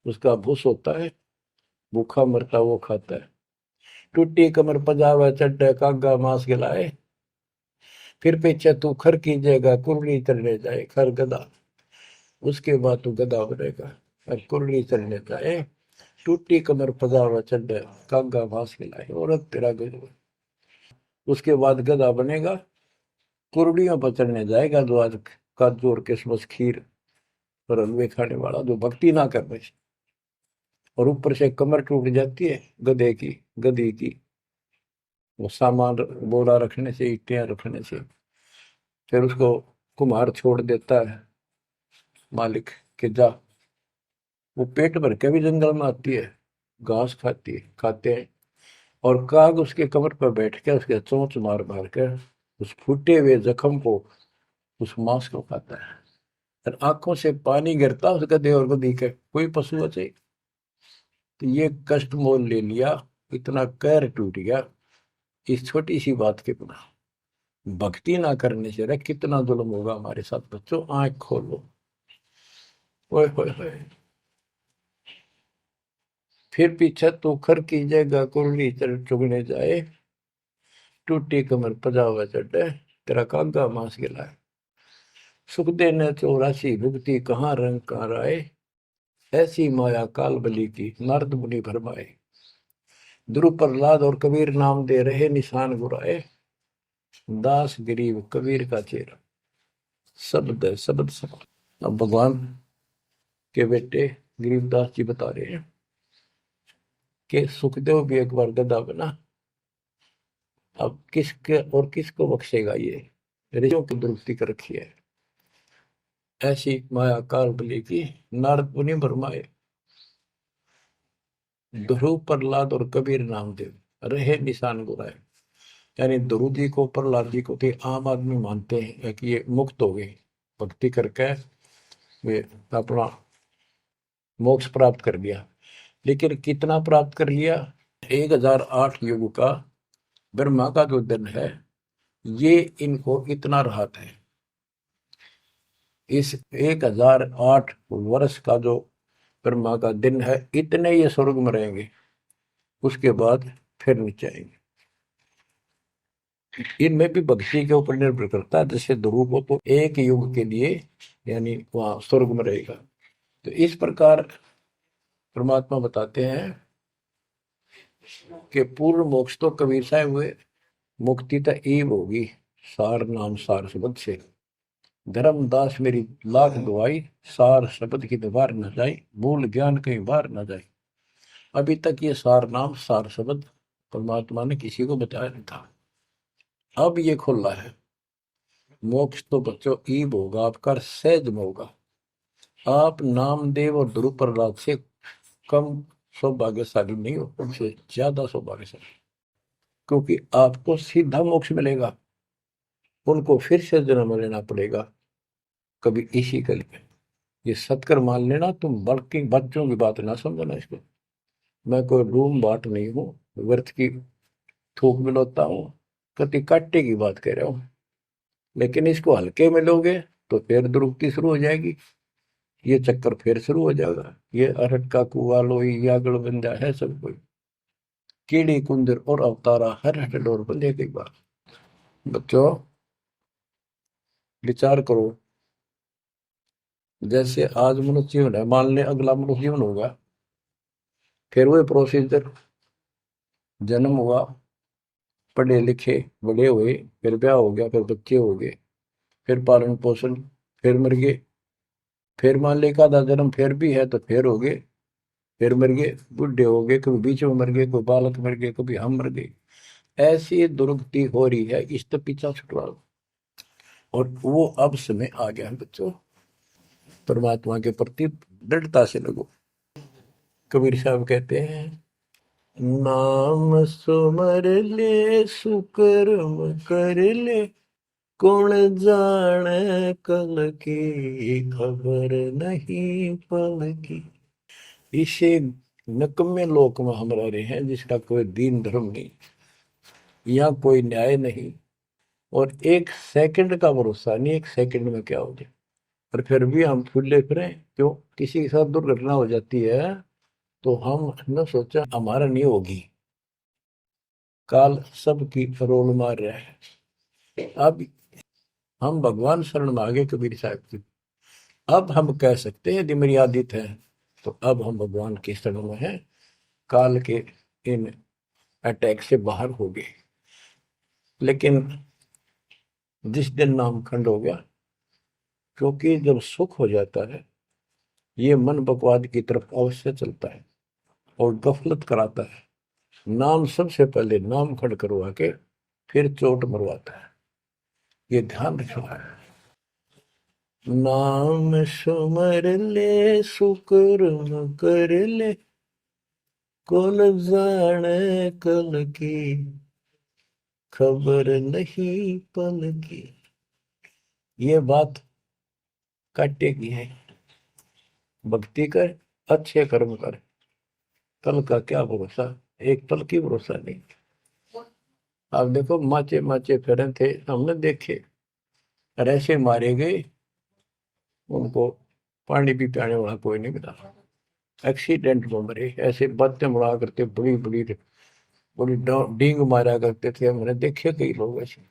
उसका भूस होता है, भूखा मरता वो खाता है। टूटी कमर पजावा चड्डे कागा मांस गिलाए, फिर पीछे तू खर की जगह कुर्री चढ़ने जाए खर गधा, उसके बाद तू गधा बनेगा और कुर्री चढ़ने जाए। टूटी कमर पजावा चढ़ कागा भास खिलाए, औरत तेरा गजब। उसके बाद गधा बनेगा, कुर्डियों पर चढ़ने जाएगा, जो आज काजू और किशमिश खीर और हलवे खाने वाला, जो भक्ति ना कर रहे, और ऊपर से कमर टूट जाती है गधे की, गधी की, वो सामान बोरा रखने से, ईटियां रखने से। फिर उसको कुम्हार छोड़ देता है मालिक के जा, वो पेट भर के भी जंगल में आती है, घास खाती है, खाते हैं, और काग उसके कमर पर बैठ के उसके चोंच मार मार कर उस फूटे हुए जख्म को, उस मांस को खाता है। और आंखों से पानी गिरता उस गधे और गधी के, कोई पशु बचे। तो ये कष्ट मोल ले लिया, इतना कहर टूट गया इस छोटी सी बात के बिना। भक्ति ना करने से रे कितना जुल्म होगा हमारे साथ। बच्चों आंख खोलो, ओए होए होए। फिर पीछे तो खर की जगह कुरली चुगने जाए, टूटी कमर पजावा चढ़े, तेरा कागा मांस गिलाए। सुख देने 84 भुगती, कहाँ रंग कहाँ राय, ऐसी माया काल बली की, नारद मुनि भरमाए। ध्रुव प्रहलाद और कबीर नाम दे रहे निशान गुराए, दास गरीब कबीर का चेहरा, शब्द है शब्द सब। अब भगवान के बेटे गरीबदास जी बता रहे हैं कि सुखदेव भी एक बार गधा बना, अब किसके और किसको बख्शेगा ये, ऋषियों की दुरुक्ति कर रखी है। ऐसी माया काल बली की, नारद मुनि भरमाए। ध्रुव प्रहलाद और कबीर नामदेव रहे निशान गुराए। यानी ध्रुव जी को, प्रहलाद जी को तो आम आदमी मानते हैं कि ये मुक्त हो गए, भक्ति करके वे अपना मोक्ष प्राप्त कर लिया। लेकिन कितना प्राप्त कर लिया? 1008 युग का ब्रह्मा का जो दिन है, ये इनको इतना राहत है। इस 1008 वर्ष का जो ब्रह्मा का दिन है, इतने ये स्वर्ग में रहेंगे, उसके बाद फिर नीचे आएंगे। इनमें भी भक्ति के ऊपर निर्भर करता है। जैसे ध्रुव को तो एक युग के लिए यानी वहां स्वर्ग में रहेगा। तो इस प्रकार परमात्मा बताते हैं कि पूर्ण मोक्ष तो कबीर साहब हुए, मुक्ति तो ईब होगी सार नाम सार शब्द से। धर्मदास मेरी लाख दुआई, सार शब्द की दीवार न जाए, भूल ज्ञान कहीं बार न जाए। अभी तक ये सार नाम सार शब्द परमात्मा ने किसी को बताया नहीं था, अब ये खुला है। मोक्ष तो बच्चों ईब होगा आपका, सहज में होगा। आप नामदेव और ध्रुव प्रहलाद से कम सौभाग्यशाली नहीं हो, उनसे ज्यादा सौभाग्यशाली, क्योंकि आपको सीधा मोक्ष मिलेगा, उनको फिर से जन्म लेना पड़ेगा कभी इसी कल में। ये सत्कर मान लेना, तुम बल्कि बच्चों की बात ना समझना इसको। मैं कोई रूम बाट नहीं हूँ, व्यर्थ की थूक मिलोता हूँ, कति काटे की बात कह रहा हूँ। लेकिन इसको हल्के में लोगे तो फिर दुरुक्ति शुरू हो जाएगी, ये चक्कर फिर शुरू हो जाएगा। ये अरट का कुआ लोई यागड़ बंदा है सब कोई, कीड़ी कुंदर और अवतारा हर हट डोर बंदे की बात। बच्चों विचार करो, जैसे आज मनुष्य जीवन है, मान ले अगला मनुष्य जीवन होगा, फिर वही प्रोसीजर, जन्म हुआ, पढ़े लिखे बड़े हुए, फिर ब्याह हो गया, फिर बच्चे हो गए, फिर पालन पोषण, फिर मर गए, फिर मान ले का जन्म फिर भी है तो फिर हो गए, फिर मर गए, बुढ़े हो गए, कभी बीच में मर गए, कोई बालक मर गए, कभी हम मर गए। ऐसी दुर्गति हो रही है, इस तो पीछा छुटवा लो। और वो अब समय आ गया है बच्चों, परमात्मा के प्रति दृढ़ता से लगो। कबीर साहब कहते हैं, नाम सुमर ले सुकर्म कर ले, कौन जाने कल की खबर नहीं पल की। इसे नकम्मे लोक में हम रह रहे हैं, जिसका कोई दीन धर्म नहीं, यहाँ कोई न्याय नहीं, और एक सेकंड का भरोसा नहीं, एक सेकंड में क्या हो जाए। और फिर भी हम फूले फिरे क्यों? किसी के साथ दुर्घटना हो जाती है तो हम न सोचा हमारा नहीं होगी, काल सबकी रोल मार रहा है। अब हम भगवान शरण मांगे कबीर साहब की, अब हम कह सकते हैं यदि मेरी आदित है, तो अब हम भगवान की शरण में हैं। काल के इन अटैक से बाहर हो गए। लेकिन जिस दिन नामखंड हो गया, क्योंकि जब सुख हो जाता है ये मन बकवाद की तरफ अवश्य चलता है और गफलत कराता है। नाम सबसे पहले नाम खड़ करवा के फिर चोट मरवाता है, ये ध्यान रखना है। नाम सुमर ले सुकर्म कर ले, कुल जाने कल की खबर नहीं पल की। ये बात काटे की है। भक्ति कर, अच्छे कर्म कर, कल का क्या भरोसा, एक पल की भरोसा नहीं। आप देखो माचे माचे फिरे थे, हमने देखे और ऐसे मारे गए, उनको पानी भी पियाने वाला कोई नहीं मिला, एक्सीडेंट में मरे। ऐसे बातें बड़ा करते, बड़ी बड़ी बड़ी डींग मारा करते थे, हमने देखे कई लोग ऐसे।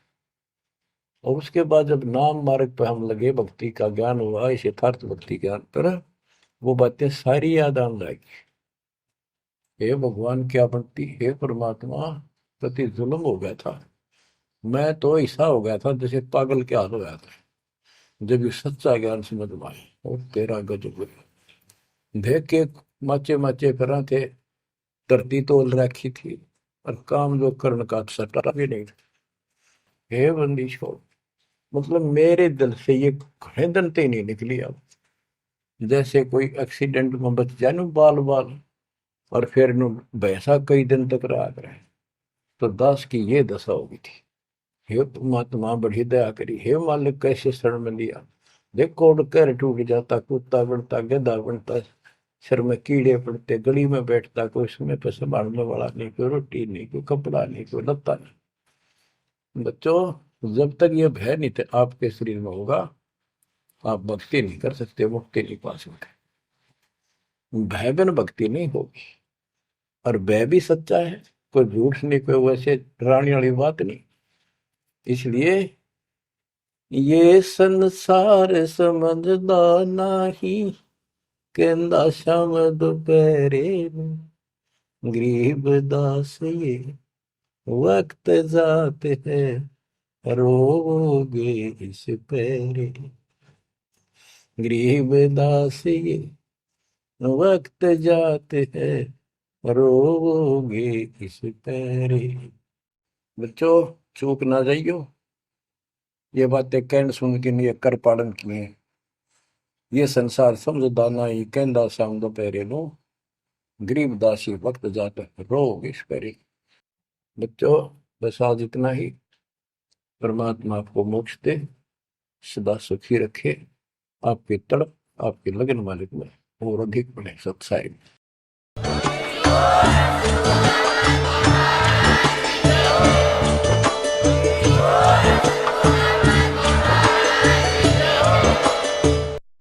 और उसके बाद जब नाम मार्ग पर हम लगे, भक्ति का ज्ञान हुआ, इस यथार्थ भक्ति ज्ञान पर, वो बातें सारी याद आने लगी। हे भगवान क्या बनती, हे परमात्मा, प्रति जुल्म हो गया था। मैं तो ऐसा हो गया था जैसे पागल के हाल हो गया था, जब ये सच्चा ज्ञान समझ में आए। और तेरा गजब देख के माचे माचे करा थे, धरती तोल रखी थी और काम जो कर्ण का सटा भी नहीं था। हे बंदी छोड़, मतलब मेरे दिल से ये घने दंते नहीं निकली। अब जैसे कोई एक्सीडेंट में बच जाए ना बाल बाल, और फिर नु भैंसा कई दिन तक रहा करे, तो दास की ये दशा होगी थी। हे परमात्मा बड़ी दया करी, हे मालिक कैसे शरण में लिया। देखो कर टूट जाता, कुत्ता बनता, गधा बनता, सिर में कीड़े पड़ते, गली में बैठता, कोई समय पर संभालने वाला नहीं, कोई रोटी नहीं, कोई कपड़ा नहीं, कोई लत्ता नहीं। बच्चों, जब तक ये भय नहीं थे आपके शरीर में होगा, आप भक्ति नहीं कर सकते, मुक्ति नहीं पा सकते। भय बिन भक्ति नहीं होगी। और भय भी सच्चा है, कोई झूठ नहीं, कोई वैसे डराने वाली बात नहीं। इसलिए ये संसार समझदा नहीं, कहंदा शाम दोपहरे गरीब दास ये वक्त जाते है रोगे इस पैरे। गरीब दास ये वक्त जाते हैं रोगे इस पैरे। बच्चों, चूक ना जाइयो, ये बातें कहन सुन के नहीं कर पालन किए। ये संसार समझदा नहीं, कहंदा शाम दोपहरे नो गरीब दासी वक्त जाता है रोग इस पैरे। बच्चों, बस आज इतना ही। परमात्मा आपको मोक्ष दे, सदा सुखी रखे, आपकी तड़प आपकी लगन मालिक में और अधिक बने सत्साई।